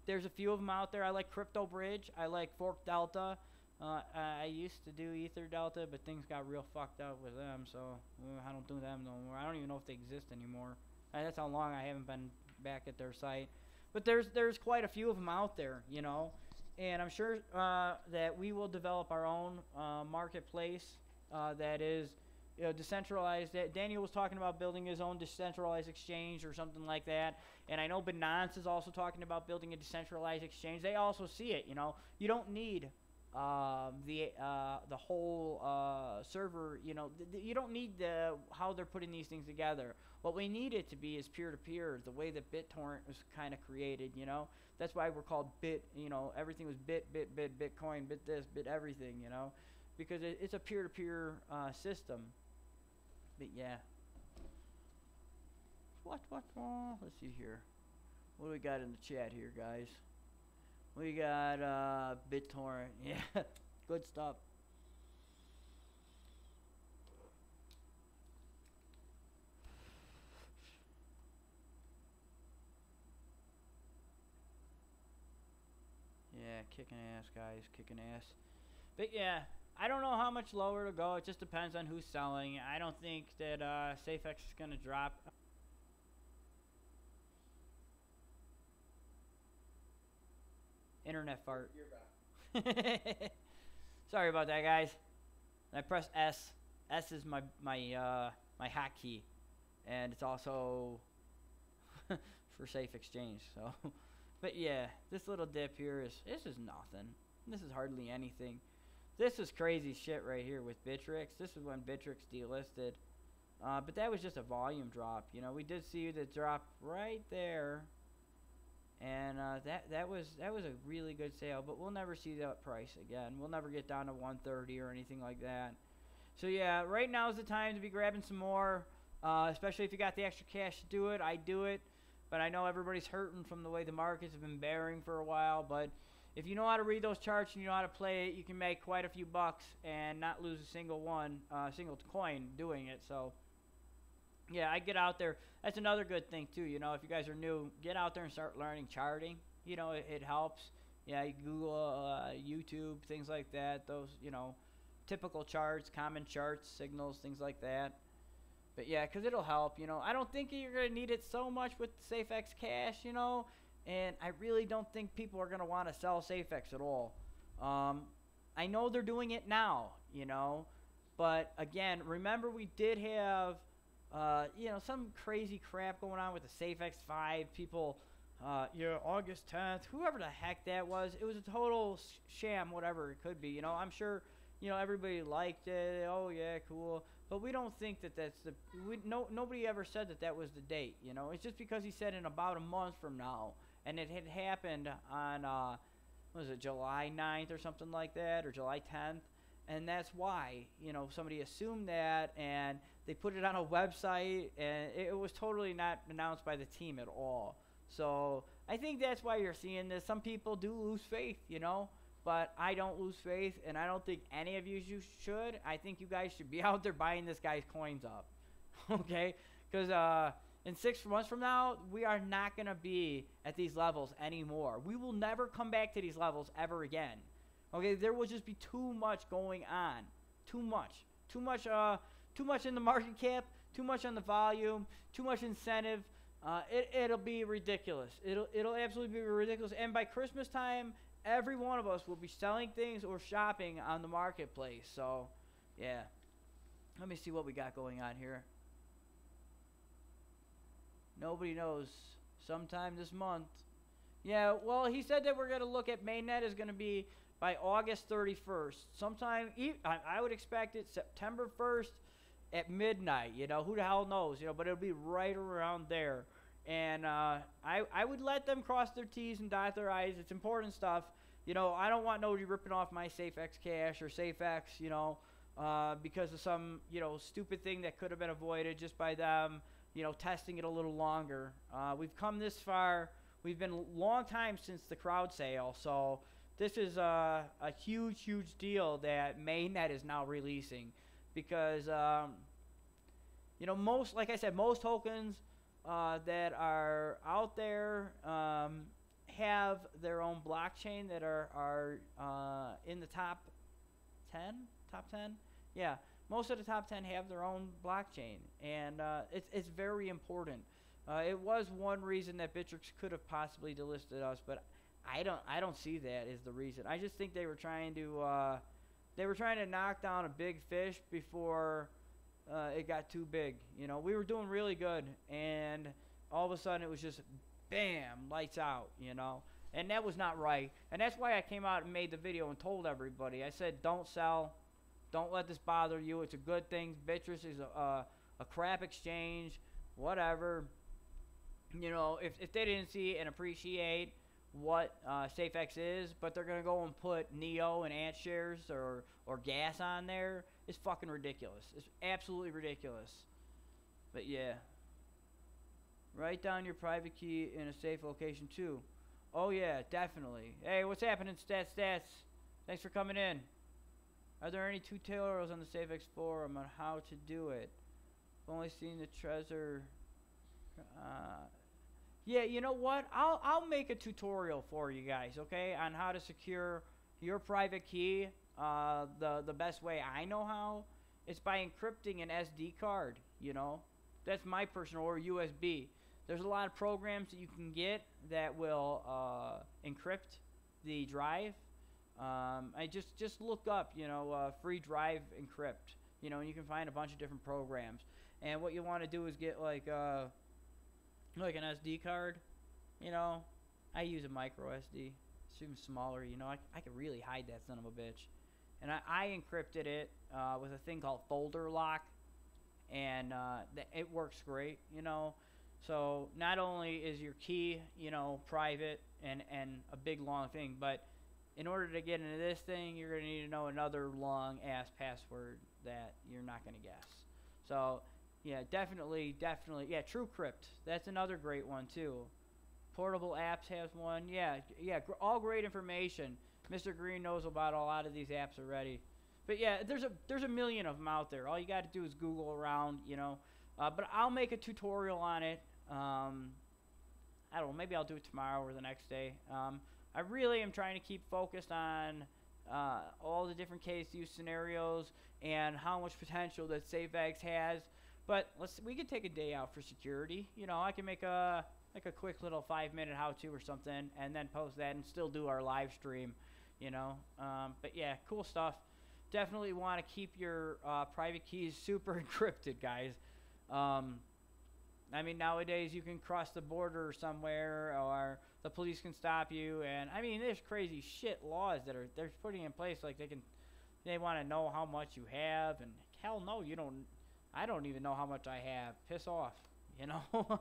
There's a few of them out there. I like Crypto Bridge. I like Fork Delta. I used to do Ether Delta, but things got real fucked up with them, so I don't do them no more. I don't even know if they exist anymore. That's how long I haven't been back at their site. But there's quite a few of them out there, you know, and I'm sure that we will develop our own marketplace that is, you know, decentralized. Daniel was talking about building his own decentralized exchange or something like that, and I know Binance is also talking about building a decentralized exchange. They also see it, you know. You don't need the whole server, you know, you don't need how they're putting these things together. What we need it to be is peer-to-peer, the way that BitTorrent was kind of created, you know. That's why we're called you know, everything was Bitcoin, bit this, bit everything, you know, because it's a peer-to-peer system. But yeah. What? Let's see here. What do we got in the chat here, guys? We got BitTorrent. Yeah, good stuff. Yeah, kicking ass, guys, kicking ass. But yeah, I don't know how much lower to go. It just depends on who's selling. I don't think that Safex is going to drop. Internet fart. You're back. Sorry about that, guys. I press S. S is my hotkey, and it's also for safe exchange. So, but yeah, this little dip here is nothing. This is hardly anything. This is crazy shit right here with Bittrex. This is when Bittrex delisted, but that was just a volume drop. You know, we did see the drop right there, and that was a really good sale. But we'll never see that price again. We'll never get down to 130 or anything like that. So yeah, right now is the time to be grabbing some more, especially if you got the extra cash to do it. I do it, but I know everybody's hurting from the way the markets have been bearing for a while. But if you know how to read those charts and you know how to play it, you can make quite a few bucks and not lose a single coin doing it. So yeah, I get out there. That's another good thing too. You know, if you guys are new, get out there and start learning charting. You know, it helps. Yeah, you Google, YouTube, things like that. Those, you know, typical charts, common charts, signals, things like that. But yeah, because it'll help. You know, I don't think you're going to need it so much with Safex cash, you know. And I really don't think people are going to want to sell Safex at all. I know they're doing it now, you know. But again, remember we did have, you know, some crazy crap going on with the Safex 5. People, yeah, August 10th, whoever the heck that was. It was a total sham, whatever it could be. You know, I'm sure, you know, everybody liked it. Oh, yeah, cool. But we don't think that that's the – nobody ever said that that was the date, you know. It's just because he said in about a month from now. And it had happened on, what was it, July 9th or something like that, or July 10th. And that's why, you know, somebody assumed that, and they put it on a website, and it was totally not announced by the team at all. So I think that's why you're seeing this. Some people do lose faith, you know, but I don't lose faith, and I don't think any of you should. I think you guys should be out there buying this guy's coins up, okay? Because in 6 months from now, we are not going to be at these levels anymore. We will never come back to these levels ever again. Okay, there will just be too much going on. Too much. Too much in the market cap, too much on the volume, too much incentive. It'll be ridiculous. It'll absolutely be ridiculous. And by Christmas time, every one of us will be selling things or shopping on the marketplace. So, yeah. Let me see what we got going on here. Nobody knows. Sometime this month. Yeah, well, he said that we're going to look at mainnet is going to be by August 31st. Sometime, I would expect it September 1st at midnight. You know, who the hell knows? You know, but it'll be right around there. And I would let them cross their T's and dot their I's. It's important stuff. You know, I don't want nobody ripping off my Safex cash or Safex, you know, because of some, you know, stupid thing that could have been avoided just by them, you know, testing it a little longer. We've come this far. We've been a long time since the crowd sale, so this is a huge, huge deal that mainnet is now releasing because, you know, most, like I said, most tokens that are out there have their own blockchain that are in the top 10? Top 10? Yeah. Most of the top 10 have their own blockchain, and it's very important. It was one reason that Bittrex could have possibly delisted us, but I don't see that as the reason. I just think they were trying to knock down a big fish before it got too big. You know, we were doing really good, and all of a sudden it was just bam, lights out. You know, and that was not right. And that's why I came out and made the video and told everybody. I said, don't sell. Don't let this bother you. It's a good thing. Bittrex is a crap exchange, whatever. You know, if they didn't see and appreciate what Safex is, but they're going to go and put Neo and Ant shares or gas on there, it's fucking ridiculous. It's absolutely ridiculous. But yeah. Write down your private key in a safe location too. Oh yeah, definitely. Hey, what's happening, Stats? Thanks for coming in. Are there any tutorials on the Safex forum on how to do it? I've only seen the treasure. Yeah, you know what? I'll make a tutorial for you guys, okay, on how to secure your private key the best way I know how is by encrypting an SD card, you know. That's my personal, or USB. There's a lot of programs that you can get that will encrypt the drive. I just look up, you know, free drive encrypt, you know, and you can find a bunch of different programs. And what you want to do is get like an SD card, you know. I use a micro SD. It's even smaller, you know. I could really hide that son of a bitch. And I encrypted it with a thing called folder lock, and it works great, you know. So not only is your key, you know, private and a big long thing, but in order to get into this thing, you're going to need to know another long ass password that you're not going to guess. So yeah, definitely, yeah, TrueCrypt. That's another great one too. Portable Apps has one. Yeah, all great information. Mr. Green knows about a lot of these apps already. But yeah, there's a million of them out there. All you got to do is Google around, you know. But I'll make a tutorial on it. I don't know, maybe I'll do it tomorrow or the next day. I really am trying to keep focused on all the different case use scenarios and how much potential that Safex has. But we could take a day out for security. You know, I can make a quick little 5-minute how-to or something, and then post that and still do our live stream. You know, but yeah, cool stuff. Definitely want to keep your private keys super encrypted, guys. I mean, nowadays you can cross the border somewhere, or the police can stop you, and I mean, there's crazy shit laws that they're putting in place. Like they want to know how much you have, and hell no, you don't. I don't even know how much I have. Piss off, you know.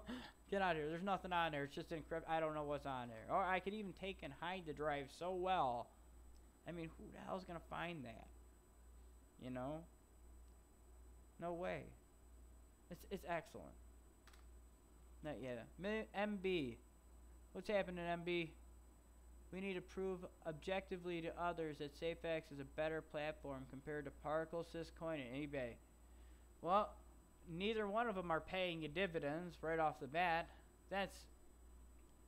Get out of here. There's nothing on there. It's just encrypted. I don't know what's on there. Or I could even take and hide the drive so well. I mean, who the hell's gonna find that? You know? No way. It's excellent. Not yet. MB. What's happening, MB? We need to prove objectively to others that Safex is a better platform compared to Particle, Syscoin, and eBay. Well, neither one of them are paying you dividends right off the bat. That's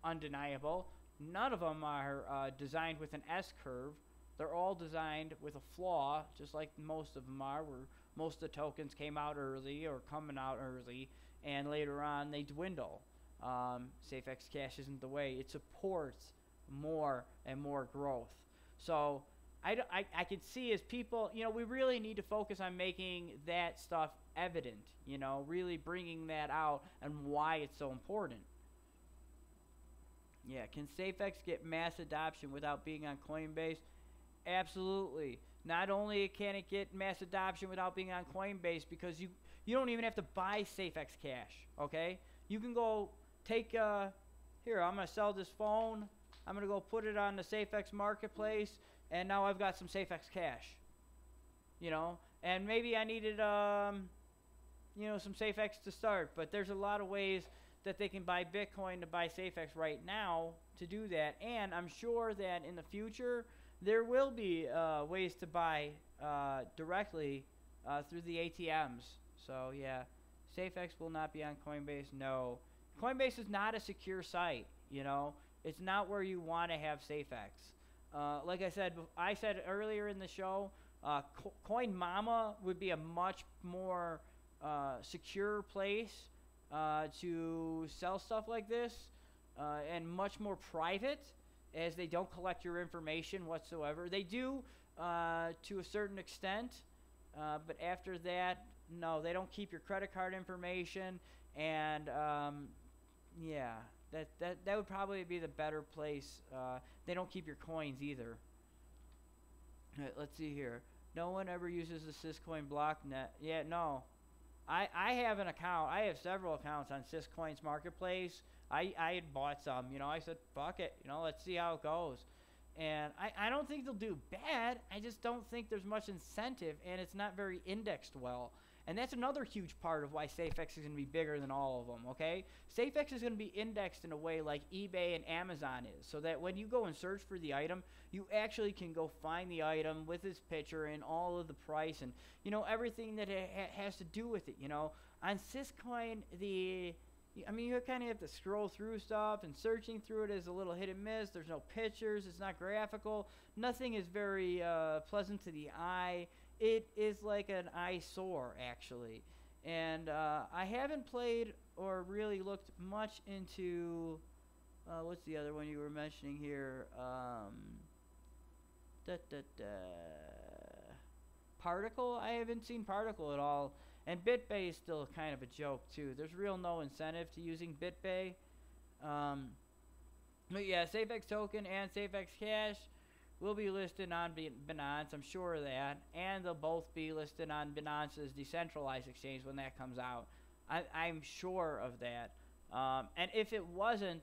undeniable. None of them are designed with an S-curve. They're all designed with a flaw, just like most of them are, where most of the tokens came out early or coming out early, and later on they dwindle. Safex Cash isn't the way. It supports more and more growth. So I could see as people, you know, we really need to focus on making that stuff evident, you know, really bringing that out and why it's so important. Yeah, can Safex get mass adoption without being on Coinbase? Absolutely. Not only can it get mass adoption without being on Coinbase, because you don't even have to buy Safex Cash, okay? You can go take, here, I'm going to sell this phone. I'm going to go put it on the Safex marketplace, and now I've got some Safex Cash, you know? And maybe I needed, you know, some Safex to start, but there's a lot of ways that they can buy Bitcoin to buy Safex right now to do that. And I'm sure that in the future, there will be ways to buy directly through the ATMs. So yeah, Safex will not be on Coinbase. No, Coinbase is not a secure site. You know, it's not where you want to have Safex. Like I said earlier in the show, Coin Mama would be a much more secure place to sell stuff like this, and much more private, as they don't collect your information whatsoever. They do to a certain extent, but after that, no, they don't keep your credit card information, and yeah, that would probably be the better place. They don't keep your coins either. All right, let's see here. No one ever uses the Syscoin blocknet. Yeah, no. I have an account. I have several accounts on Syscoin's marketplace. I had bought some. You know, I said, fuck it. You know, let's see how it goes. And I don't think they'll do bad. I just don't think there's much incentive, and it's not very indexed well. And that's another huge part of why Safex is going to be bigger than all of them, okay? Safex is going to be indexed in a way like eBay and Amazon is, so that when you go and search for the item, you actually can go find the item with its picture and all of the price and, you know, everything that it has to do with it, you know? On Syscoin, I mean, you kind of have to scroll through stuff, and searching through it is a little hit and miss. There's no pictures. It's not graphical. Nothing is very pleasant to the eye. It is like an eyesore, actually. And I haven't played or really looked much into, what's the other one you were mentioning here? Particle? I haven't seen Particle at all. And BitBay is still kind of a joke, too. There's real no incentive to using BitBay. But yeah, Safex token and Safex Cash will be listed on Binance. I'm sure of that. And they'll both be listed on Binance's decentralized exchange when that comes out. I'm sure of that. And if it wasn't,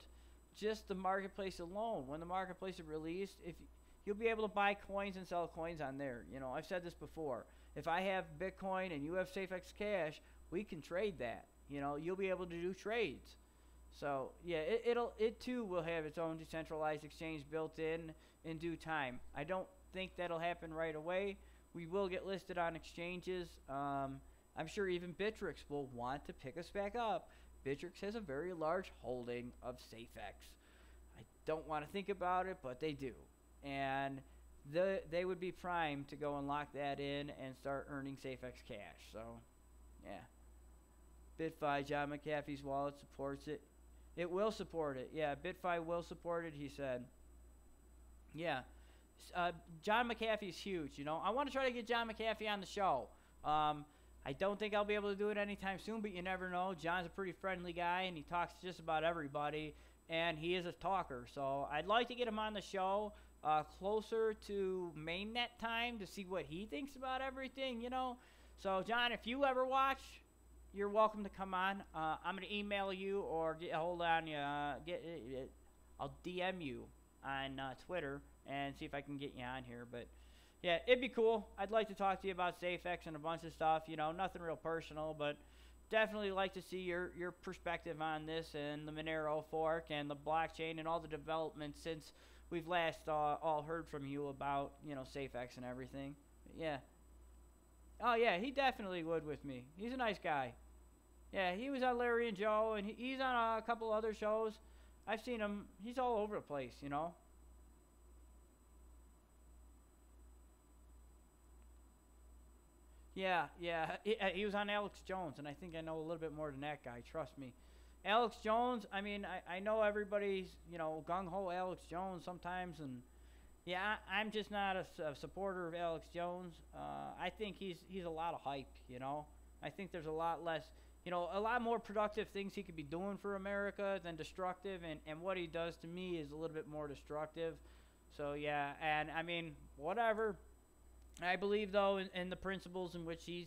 just the marketplace alone, when the marketplace is released, if you'll be able to buy coins and sell coins on there. You know, I've said this before. If I have Bitcoin and you have Safex Cash, we can trade that. You know, you'll be able to do trades. So yeah, it too will have its own decentralized exchange built in due time. I don't think that'll happen right away. We will get listed on exchanges. I'm sure even Bittrex will want to pick us back up. Bittrex has a very large holding of Safex. I don't want to think about it, but they do. And they would be primed to go and lock that in and start earning Safex Cash. So, yeah. BitFi, John McAfee's wallet supports it. It will support it. Yeah, BitFi will support it, he said. Yeah. John McAfee's huge, you know. I want to try to get John McAfee on the show. I don't think I'll be able to do it anytime soon, but you never know. John's a pretty friendly guy, and he talks to just about everybody, and he is a talker. So I'd like to get him on the show closer to mainnet time to see what he thinks about everything, you know. So, John, if you ever watch, you're welcome to come on. I'm going to email you or get a hold on you. I'll DM you on Twitter and see if I can get you on here, but yeah, it'd be cool. I'd like to talk to you about Safex and a bunch of stuff. You know, nothing real personal, but definitely like to see your perspective on this and the Monero fork and the blockchain and all the developments since we've last all heard from you about, you know, Safex and everything. But yeah. Oh, yeah, he definitely would with me. He's a nice guy. Yeah, he was on Larry and Joe, and he's on a couple other shows. I've seen him. He's all over the place, you know. Yeah, he was on Alex Jones, and I think I know a little bit more than that guy, trust me. Alex Jones, I mean, I know everybody's, you know, gung-ho Alex Jones sometimes, and yeah, I'm just not a supporter of Alex Jones. I think he's a lot of hype, you know. I think there's a lot less, you know, a lot more productive things he could be doing for America than destructive, and what he does to me is a little bit more destructive. So, yeah, and I mean, whatever. I believe, though, in the principles in which he's,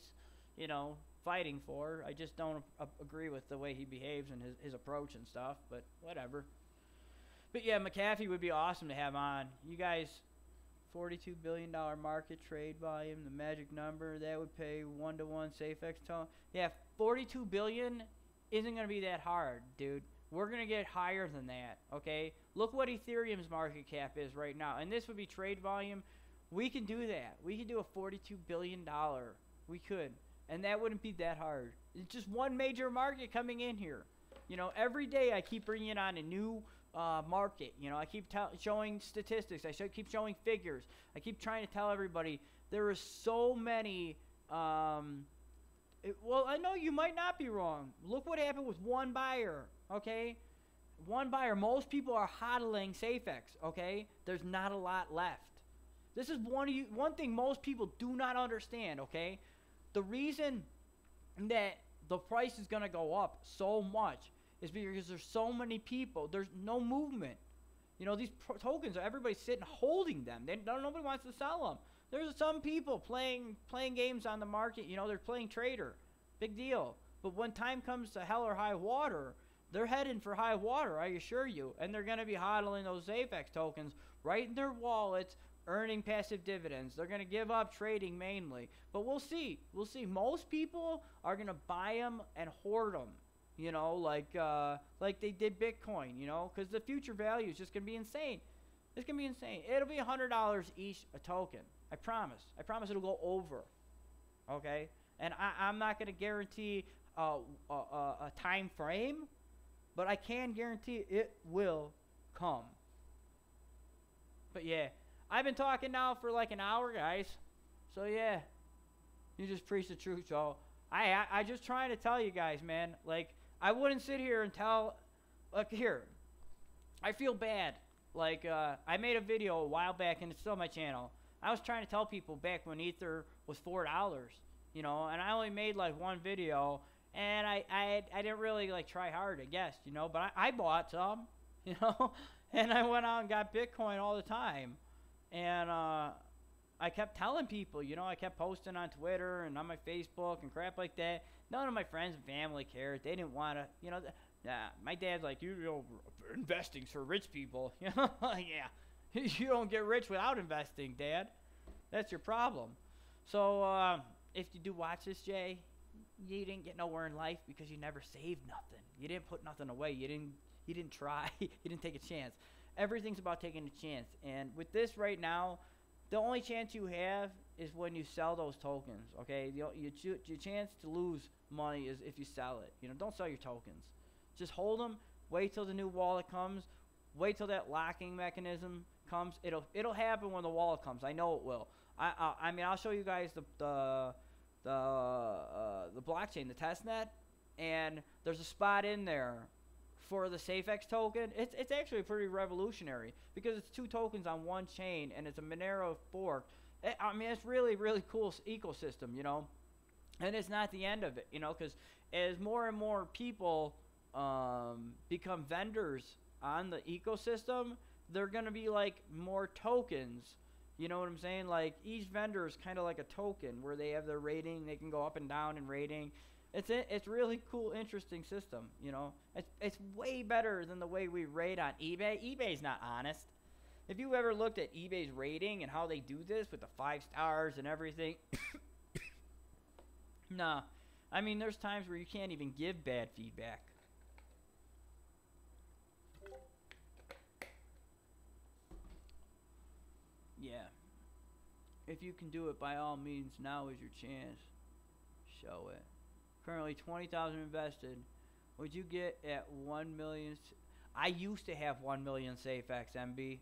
you know, fighting for. I just don't agree with the way he behaves and his approach and stuff, but whatever. But, yeah, McAfee would be awesome to have on. You guys, $42 billion market trade volume, the magic number, that would pay 1-to-1 Safex tone. Yeah, $42 billion isn't going to be that hard, dude. We're going to get higher than that, okay? Look what Ethereum's market cap is right now, and this would be trade volume. We can do that. We can do a $42 billion. We could. And that wouldn't be that hard. It's just one major market coming in here. You know, every day I keep bringing on a new market. You know, I keep showing statistics. Keep showing figures. I keep trying to tell everybody there are so many. Well, I know you might not be wrong. Look what happened with one buyer, okay? One buyer. Most people are hodling Safex, okay? There's not a lot left. This is one thing most people do not understand, okay? The reason that the price is going to go up so much is because there's so many people. There's no movement. You know, these tokens, everybody's sitting holding them. Nobody wants to sell them. There's some people playing games on the market. You know, they're playing trader. Big deal. But when time comes to hell or high water, they're heading for high water, I assure you. And they're going to be hodling those Safex tokens right in their wallets, earning passive dividends. They're going to give up trading mainly. But we'll see. We'll see. Most people are going to buy them and hoard them, you know, like they did Bitcoin, you know, because the future value is just going to be insane. It's going to be insane. It'll be $100 each a token. I promise. I promise it'll go over. Okay? And I'm not going to guarantee a time frame, but I can guarantee it will come. But yeah, I've been talking now for like an hour, guys. So yeah, you just preach the truth. So I just trying to tell you guys, man. Like, I wouldn't sit here and tell. Look here, I feel bad. Like, I made a video a while back, and it's still on my channel. I was trying to tell people back when Ether was $4, you know, and I only made like one video, and I didn't really like try hard, I guess, you know, but I bought some, you know, and I went out and got Bitcoin all the time, and I kept telling people, you know, I kept posting on Twitter and on my Facebook and crap like that. None of my friends and family cared. They didn't want to, you know. Nah, my dad's like, you know, investing's for rich people. You know, yeah. You don't get rich without investing, Dad. That's your problem. So if you do watch this, Jay, you didn't get nowhere in life because you never saved nothing. You didn't put nothing away. You didn't try. You didn't take a chance. Everything's about taking a chance. And with this right now, the only chance you have is when you sell those tokens, okay? Your chance to lose money is if you sell it. You know, don't sell your tokens. Just hold them. Wait till the new wallet comes. Wait till that locking mechanism comes. It'll happen when the wallet comes. I know it will. I mean, I'll show you guys the blockchain, the testnet, and there's a spot in there for the Safex token. It's actually pretty revolutionary because it's 2 tokens on one chain and it's a Monero fork. I mean, it's really, really cool ecosystem, you know. And it's not the end of it, you know, because as more and more people become vendors on the ecosystem, they're going to be like more tokens. You know what I'm saying? Like, each vendor is kind of like a token where they have their rating. They can go up and down in rating. It's really cool, interesting system, you know. It's way better than the way we rate on eBay. eBay's not honest. If you ever looked at eBay's rating and how they do this with the 5 stars and everything, nah. I mean, there's times where you can't even give bad feedback. Yeah. If you can do it, by all means, now is your chance. Show it. Currently 20,000 invested. Would you get at 1 million? I used to have 1 million Safex MB.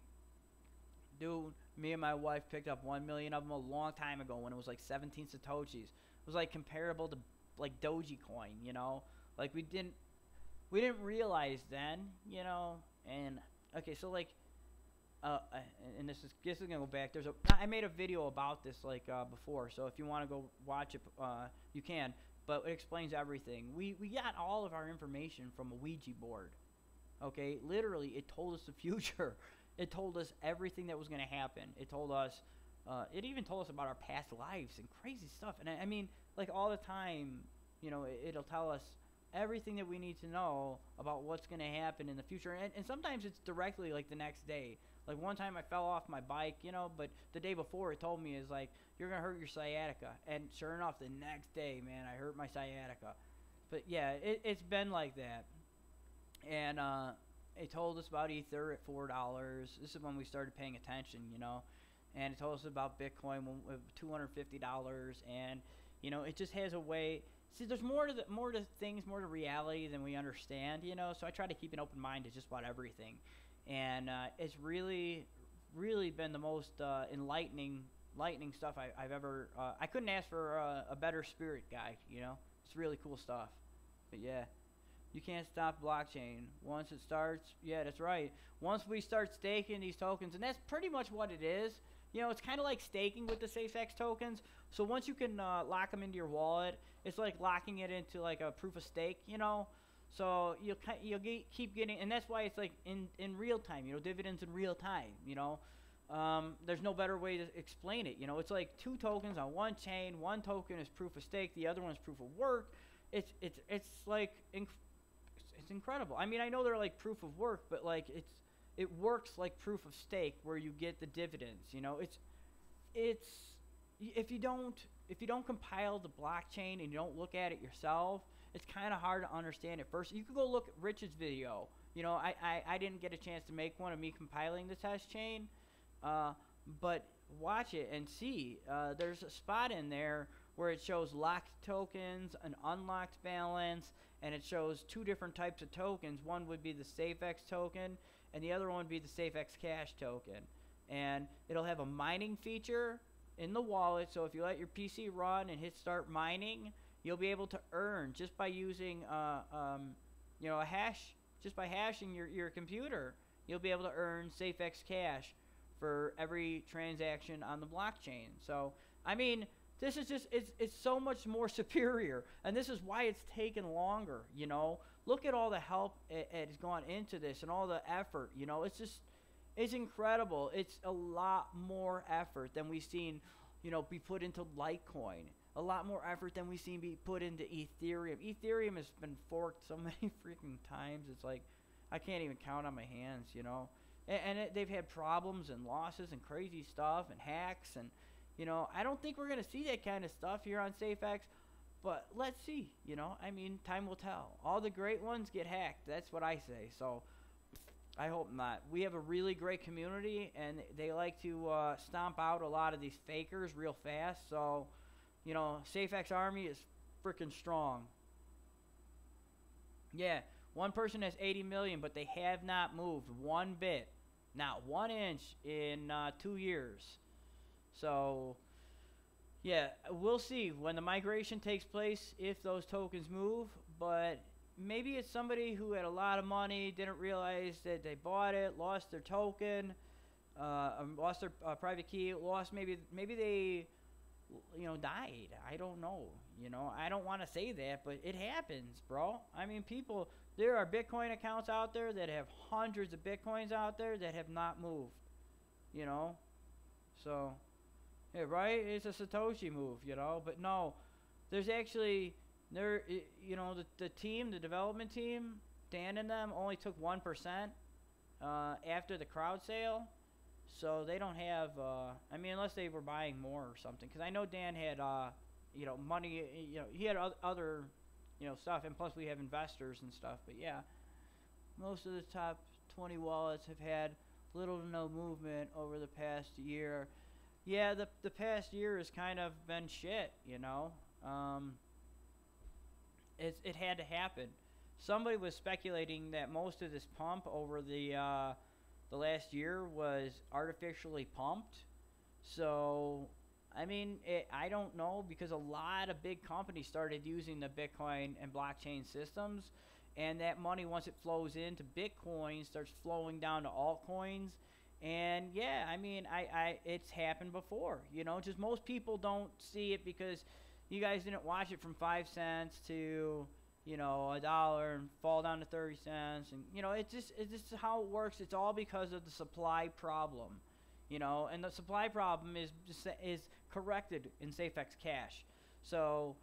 Dude, me and my wife picked up 1 million of them a long time ago when it was like 17 Satoshis. It was like comparable to like Dogecoin, you know? Like we didn't realize then, you know? And okay, so like and this is gonna go back. I made a video about this like before, so if you want to go watch it, you can. But it explains everything. We got all of our information from a Ouija board. Okay, literally, it told us the future. It told us everything that was gonna happen. It told us, it even told us about our past lives and crazy stuff. And I mean, like all the time, you know, it'll tell us everything that we need to know about what's going to happen in the future. And sometimes it's directly like the next day. Like one time I fell off my bike, you know, but the day before it told me is like, you're going to hurt your sciatica. And sure enough, the next day, man, I hurt my sciatica. But yeah, it's been like that. And it told us about Ether at $4. This is when we started paying attention, you know. And it told us about Bitcoin with $250. And, you know, it just has a way. See, there's more to things, more to reality than we understand, you know. So I try to keep an open mind to just about everything, and it's really, really been the most enlightening stuff I've ever. I couldn't ask for a better spirit guide, you know. It's really cool stuff. But yeah, you can't stop blockchain once it starts. Yeah, that's right. Once we start staking these tokens, and that's pretty much what it is. You know, it's kind of like staking with the Safex tokens. So once you can lock them into your wallet, it's like locking it into like a proof of stake, you know. So you'll keep getting, and that's why it's like in real time, you know, dividends in real time, you know. There's no better way to explain it, you know. It's like 2 tokens on one chain. One token is proof of stake, the other one is proof of work. It's like it's incredible. I mean, I know they're like proof of work, but like it works like proof of stake where you get the dividends, you know. It's if you don't compile the blockchain and you don't look at it yourself, it's kind of hard to understand at first. You could go look at Rich's video. You know, I didn't get a chance to make one of me compiling the test chain, but watch it and see. There's a spot in there where it shows locked tokens, an unlocked balance, and it shows two different types of tokens. One would be the Safex token, and the other one would be the Safex Cash token. And it'll have a mining feature in the wallet, so if you let your PC run and hit start mining, you'll be able to earn just by using a hash, just by hashing your computer. You'll be able to earn Safex Cash for every transaction on the blockchain. So, I mean, this is just, it's so much more superior, and this is why it's taken longer, you know. Look at all the help it has gone into this and all the effort, you know. It's just, it's incredible. It's a lot more effort than we've seen, you know, be put into Litecoin. A lot more effort than we've seen be put into Ethereum. Ethereum has been forked so many freaking times. It's like, I can't even count on my hands, you know. They've had problems and losses and crazy stuff and hacks, and you know, I don't think we're going to see that kind of stuff here on Safex, but let's see, you know. I mean, time will tell. All the great ones get hacked. That's what I say. So I hope not. We have a really great community, and they like to stomp out a lot of these fakers real fast. So, you know, Safex Army is freaking strong. Yeah, one person has 80 million, but they have not moved one bit, not 1 inch in 2 years. So, yeah, we'll see when the migration takes place if those tokens move, but maybe it's somebody who had a lot of money, didn't realize that they bought it, lost their token, lost their private key, lost maybe they, you know, died. I don't know, you know. I don't want to say that, but it happens, bro. I mean, people, there are Bitcoin accounts out there that have hundreds of Bitcoins out there that have not moved, you know. So, yeah, right? It's a Satoshi move, you know. But no, there's actually, you know, the team, the development team, Dan and them only took 1% after the crowd sale. So they don't have, I mean, unless they were buying more or something. Because I know Dan had, you know, money, you know, he had other, you know, stuff. And plus we have investors and stuff. But yeah, most of the top 20 wallets have had little to no movement over the past year. Yeah, the past year has kind of been shit, you know. It had to happen. Somebody was speculating that most of this pump over the last year was artificially pumped. So, I mean, I don't know, because a lot of big companies started using the Bitcoin and blockchain systems, and that money, once it flows into Bitcoin, starts flowing down to altcoins. And yeah, I mean, it's happened before, you know. Just most people don't see it because you guys didn't watch it from 5 cents to, you know, $1 and fall down to 30 cents. And, you know, it's just how it works. It's all because of the supply problem, you know, and the supply problem is corrected in Safex Cash. So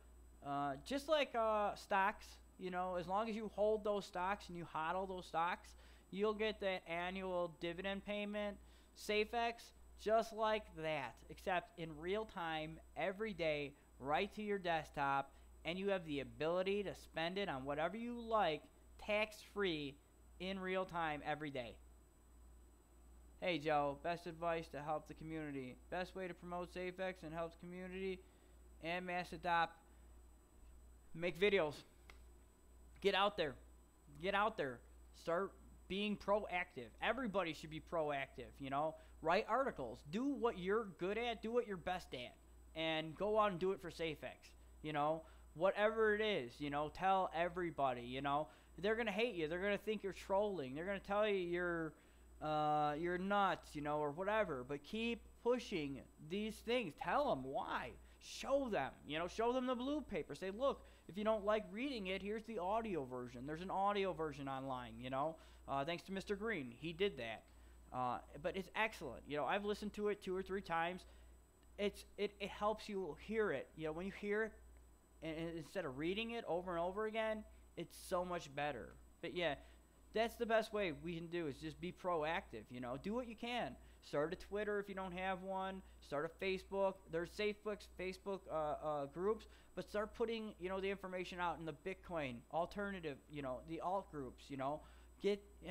just like stocks, you know, as long as you hold those stocks and you hodl those stocks, you'll get that annual dividend payment. Safex, just like that, except in real time, every day, right to your desktop, and you have the ability to spend it on whatever you like, tax-free, in real time, every day. Hey Joe, best advice to help the community. Best way to promote Safex and help the community and mass adopt. Make videos. Get out there. Get out there. Start being proactive. Everybody should be proactive, you know. Write articles. Do what you're good at. Do what you're best at. And go out and do it for Safex, you know. Whatever it is, you know, tell everybody, you know. They're going to hate you. They're going to think you're trolling. They're going to tell you you're nuts, you know, or whatever. But keep pushing these things. Tell them why. Show them, you know, show them the blue paper. Say, look, if you don't like reading it, here's the audio version. There's an audio version online, you know. Thanks to Mr. Green. He did that. But it's excellent. You know, I've listened to it 2 or 3 times. It helps you hear it. You know, when you hear it, and instead of reading it over and over again, it's so much better. But yeah, that's the best way we can do, is just be proactive, you know. Do what you can. Start a Twitter if you don't have one. Start a Facebook. There's Safex Facebook groups, but start putting, you know, the information out in the Bitcoin alternative, you know, the alt groups, you know.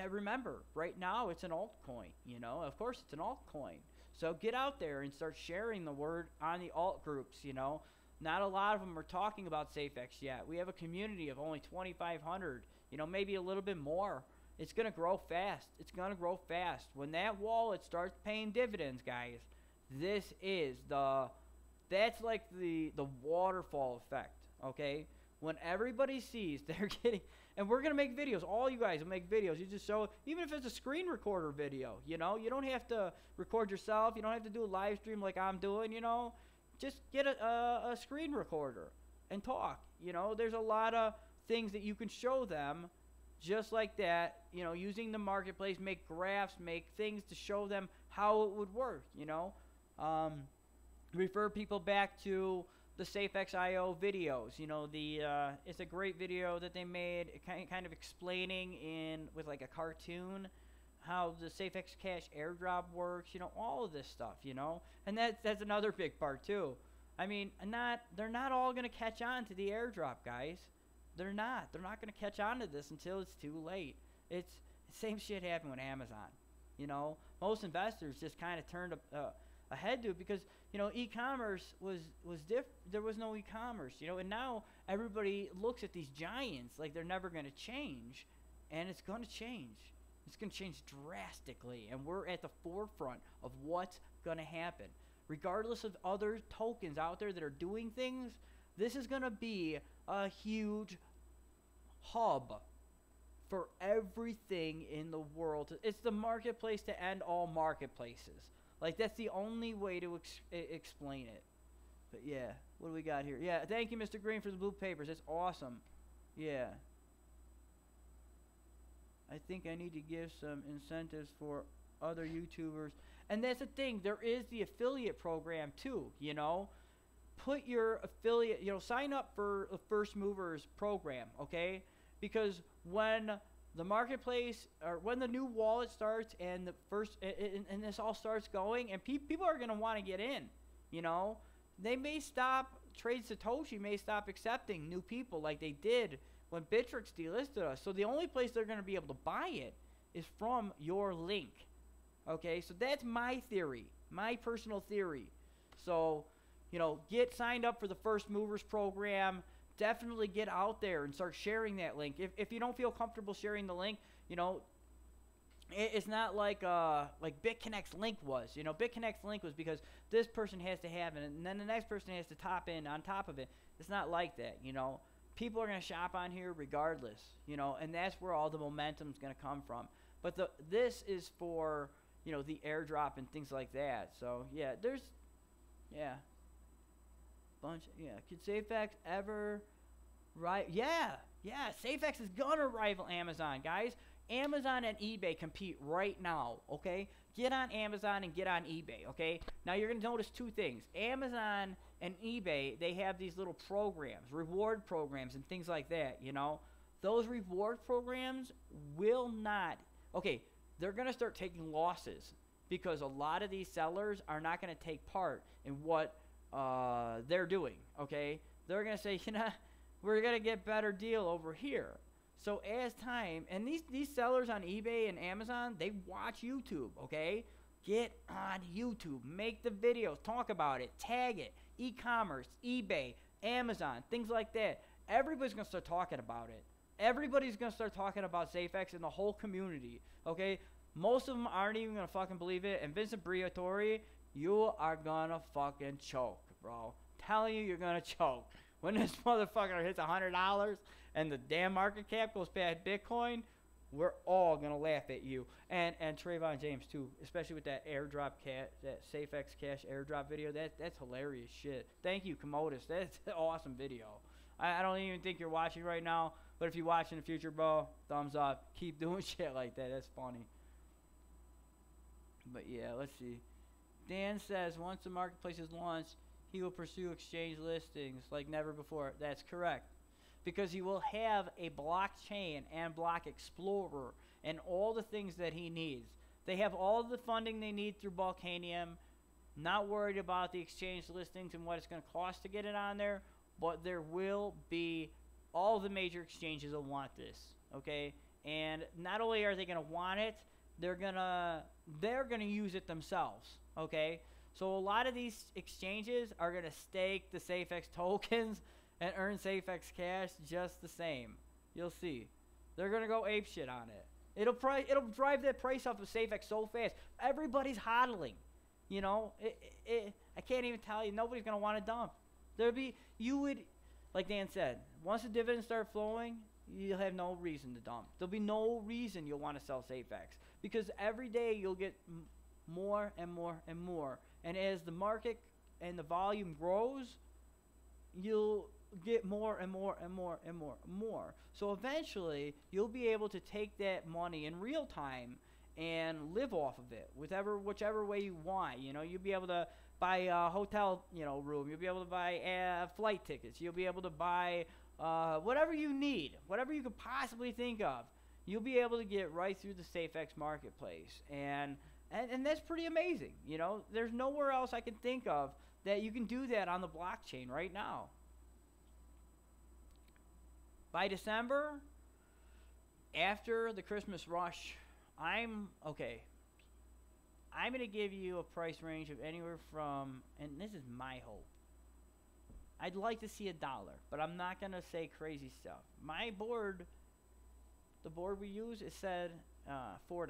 Remember, right now it's an altcoin, you know. Of course, it's an altcoin. So get out there and start sharing the word on the alt groups, you know. Not a lot of them are talking about Safex yet. We have a community of only 2,500, you know, maybe a little bit more. It's going to grow fast. It's going to grow fast. When that wallet starts paying dividends, guys, this is that's like the waterfall effect, okay? When everybody sees they're getting, and we're going to make videos. All you guys will make videos. You just show, even if it's a screen recorder video, you know, you don't have to record yourself. You don't have to do a live stream like I'm doing, you know. Just get a screen recorder and talk. You know, there's a lot of things that you can show them just like that, you know, using the marketplace, make graphs, make things to show them how it would work, you know. Refer people back to the Safex.io videos. You know, it's a great video that they made, kind of explaining with like a cartoon how the Safex Cash airdrop works, you know, all of this stuff, you know. And that's another big part too. I mean, they're not all going to catch on to the airdrop, guys. They're not going to catch on to this until it's too late. It's the same shit happened with Amazon, you know. Most investors just kind of turned ahead to it because, you know, e-commerce was there was no e-commerce, you know, and now everybody looks at these giants like they're never going to change, and it's going to change. It's going to change drastically, and we're at the forefront of what's going to happen. Regardless of other tokens out there that are doing things, this is going to be a huge hub for everything in the world. It's the marketplace to end all marketplaces. Like, that's the only way to explain it. But, yeah, what do we got here? Yeah, thank you, Mr. Green, for the blue papers. That's awesome. Yeah. I think I need to give some incentives for other YouTubers. And that's the thing. There is the affiliate program, too, you know. Put your affiliate, you know, sign up for the First Movers program, okay? Because when the marketplace, or when the new wallet starts and and this all starts going, and people are going to want to get in, you know. They may stop, Trade Satoshi may stop accepting new people like they did when Bittrex delisted us. So the only place they're going to be able to buy it is from your link. Okay, so that's my theory, my personal theory. So, you know, get signed up for the First Movers program. Definitely get out there and start sharing that link. If you don't feel comfortable sharing the link, you know, it's not like BitConnect's link was. You know, BitConnect's link was because this person has to have it, and then the next person has to top in on top of it. It's not like that, you know. People are going to shop on here regardless, you know, and that's where all the momentum is going to come from. But this is for, you know, the airdrop and things like that. So, yeah, could Safex ever Safex is going to rival Amazon, guys. Amazon and eBay compete right now, okay? Get on Amazon and get on eBay, okay? Now, you're going to notice two things. Amazon and eBay, they have these little programs, reward programs and things like that, you know? Those reward programs will not, okay, they're going to start taking losses because a lot of these sellers are not going to take part in what they're doing, okay? They're going to say, you know, we're going to get better deal over here. So as time, and these sellers on eBay and Amazon, they watch YouTube, okay? Get on YouTube, make the videos, talk about it, tag it, e-commerce, eBay, Amazon, things like that. Everybody's going to start talking about it. Everybody's going to start talking about Safex in the whole community, okay? Most of them aren't even going to fucking believe it. And Vincent Briatore, you are going to fucking choke, bro. I'm telling you, you're going to choke. When this motherfucker hits $100 and the damn market cap goes past Bitcoin, we're all going to laugh at you. And Trayvon James, too, especially with that airdrop that Safex Cash airdrop video. That's hilarious shit. Thank you, Commodus. That's an awesome video. I don't even think you're watching right now, but if you watch in the future, bro, thumbs up. Keep doing shit like that. That's funny. But, yeah, let's see. Dan says once the marketplace is launched, he will pursue exchange listings like never before. That's correct. Because he will have a blockchain and block explorer and all the things that he needs. They have all the funding they need through Volcanium. Not worried about the exchange listings and what it's going to cost to get it on there. But there will be, all the major exchanges will want this. Okay? And not only are they going to want it, they're gonna use it themselves. Okay? So a lot of these exchanges are going to stake the Safex tokens and earn Safex cash just the same. You'll see. They're going to go apeshit on it. It'll drive that price up of Safex so fast. Everybody's hodling. You know, I can't even tell you. Nobody's going to want to dump. Like Dan said, once the dividends start flowing, you'll have no reason to dump. There'll be no reason you'll want to sell Safex, because every day you'll get more and more and more. And as the market and the volume grows, you'll get more and more and more and more and more. So eventually, you'll be able to take that money in real time and live off of it, whichever way you want. You know, you'll be able to buy a hotel, room. You'll be able to buy flight tickets. You'll be able to buy whatever you need, whatever you could possibly think of. You'll be able to get right through the Safex marketplace, and that's pretty amazing. You know, there's nowhere else I can think of that you can do that on the blockchain right now. By December, after the Christmas rush, I'm going to give you a price range of anywhere from, and this is my hope, I'd like to see $1, but I'm not going to say crazy stuff. My board, the board we use, it said $4.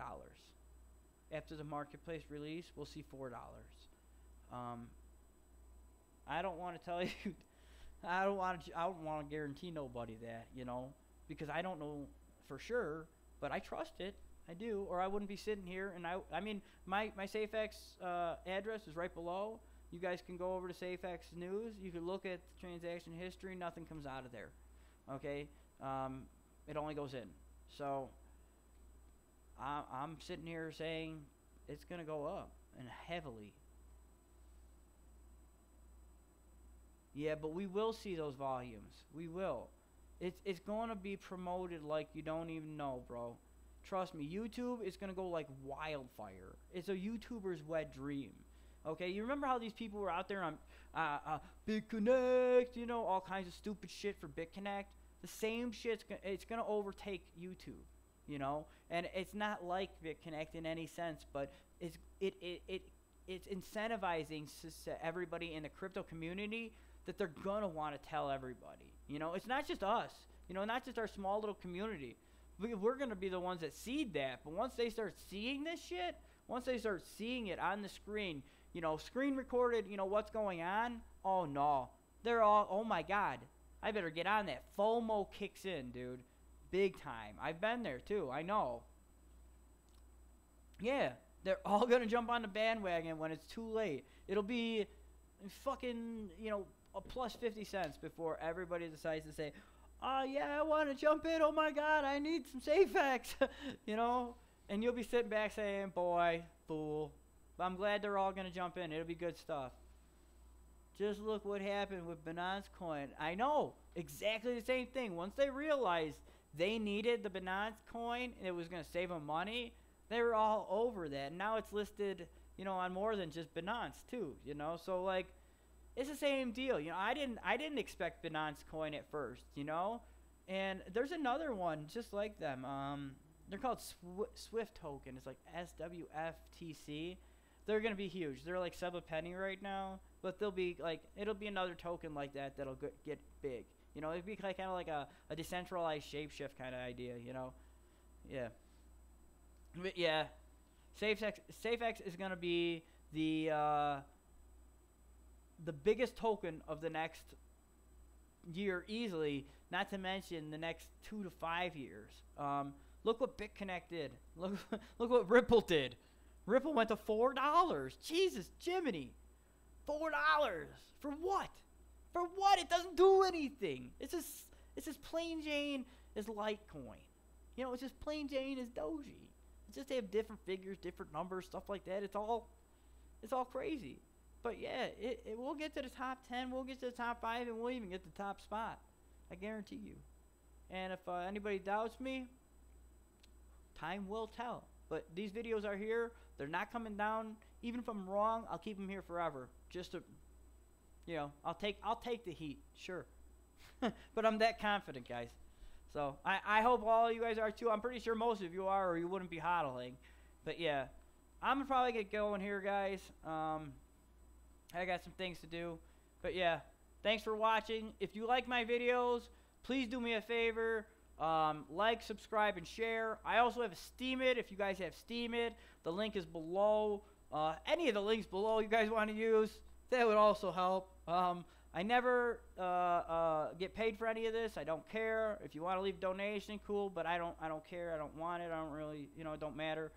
After the marketplace release, we'll see $4. I don't want to tell you, I don't want to guarantee nobody that, because I don't know for sure, but I trust it. I do, or I wouldn't be sitting here. And I mean, my Safex address is right below. You guys can go over to Safex News. You can look at the transaction history. Nothing comes out of there. Okay, it only goes in. So I'm sitting here saying it's gonna go up, and heavily. Yeah, but we will see those volumes. We will. It's gonna be promoted like you don't even know, bro. Trust me, YouTube is going to go like wildfire. It's a YouTuber's wet dream. Okay, you remember how these people were out there on BitConnect, all kinds of stupid shit for BitConnect? The same shit's it's going to overtake YouTube, And it's not like BitConnect in any sense, but it's incentivizing everybody in the crypto community that they're going to want to tell everybody. It's not just us, not just our small little community. We're going to be the ones that seed that. But once they start seeing this shit, once they start seeing it on the screen, screen recorded, what's going on, oh no. They're all, oh my God, I better get on that. FOMO kicks in, dude. Big time. I've been there too, I know. Yeah, they're all going to jump on the bandwagon when it's too late. It'll be fucking, a plus 50 cents before everybody decides to say, oh, yeah, I want to jump in. Oh, my God, I need some Safex, And you'll be sitting back saying, boy, fool. But I'm glad they're all going to jump in. It'll be good stuff. Just look what happened with Binance Coin. I know, exactly the same thing. Once they realized they needed the Binance Coin and it was going to save them money, they were all over that. And now it's listed, on more than just Binance, too, So, like, it's the same deal. I didn't expect Binance Coin at first, And there's another one just like them. They're called Swift Token. It's like SWFTC. They're going to be huge. They're like sub a penny right now, but they'll be like, it'll be another token like that that'll get big. It'd be kind of like a decentralized shapeshift kind of idea, Yeah. But yeah, Safex is going to be the biggest token of the next year easily, not to mention the next 2 to 5 years. Look what BitConnect did. Look what Ripple did. Ripple went to $4. Jesus, Jiminy. $4. For what? For what? It doesn't do anything. It's just plain Jane as Litecoin. It's just plain Jane as Doji. It's just they have different figures, different numbers, stuff like that. It's all crazy. But yeah, it will get to the top 10, we'll get to the top 5, and we'll even get the top spot. I guarantee you. And if anybody doubts me, time will tell. But these videos are here. They're not coming down. Even if I'm wrong, I'll keep them here forever. Just to, I'll take the heat, sure. But I'm that confident, guys. So I hope all of you guys are too. I'm pretty sure most of you are, or you wouldn't be hodling. But yeah, I'm probably get going here, guys. I got some things to do. But yeah, thanks for watching. If you like my videos, please do me a favor. Like, subscribe, and share. I also have a Steemit. If you guys have Steemit, the link is below. Any of the links below you guys want to use, that would also help. I never get paid for any of this. I don't care. If you want to leave a donation, cool. But I don't care. I don't want it. I don't really, it don't matter.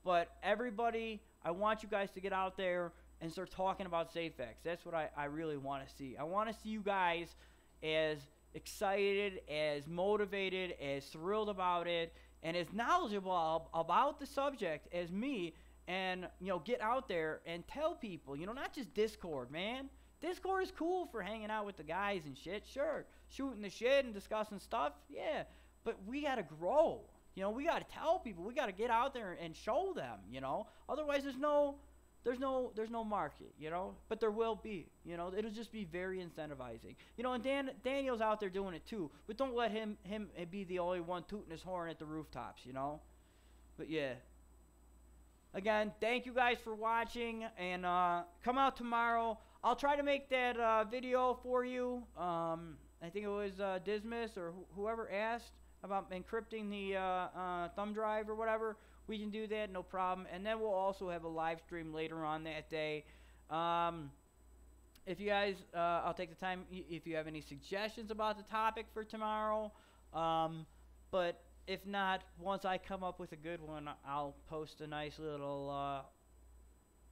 But everybody, I want you guys to get out there and start talking about Safex. That's what I really want to see. I want to see you guys as excited, as motivated, as thrilled about it, and as knowledgeable about the subject as me. And, get out there and tell people, not just Discord, man. Discord is cool for hanging out with the guys and shit, sure. Shooting the shit and discussing stuff, yeah. But we got to grow. We got to tell people. We got to get out there and show them, Otherwise, there's no market, But there will be, It'll just be very incentivizing. And Daniel's out there doing it too. But don't let him be the only one tooting his horn at the rooftops, But yeah. Again, thank you guys for watching. And come out tomorrow. I'll try to make that video for you. I think it was Dismas or whoever asked about encrypting the thumb drive or whatever. We can do that, no problem. And then we'll also have a live stream later on that day. If you guys, I'll take the time if you have any suggestions about the topic for tomorrow. But if not, once I come up with a good one, I'll post a nice little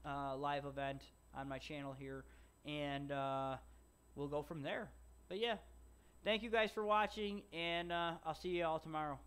live event on my channel here. And we'll go from there. But yeah, thank you guys for watching, and I'll see you all tomorrow.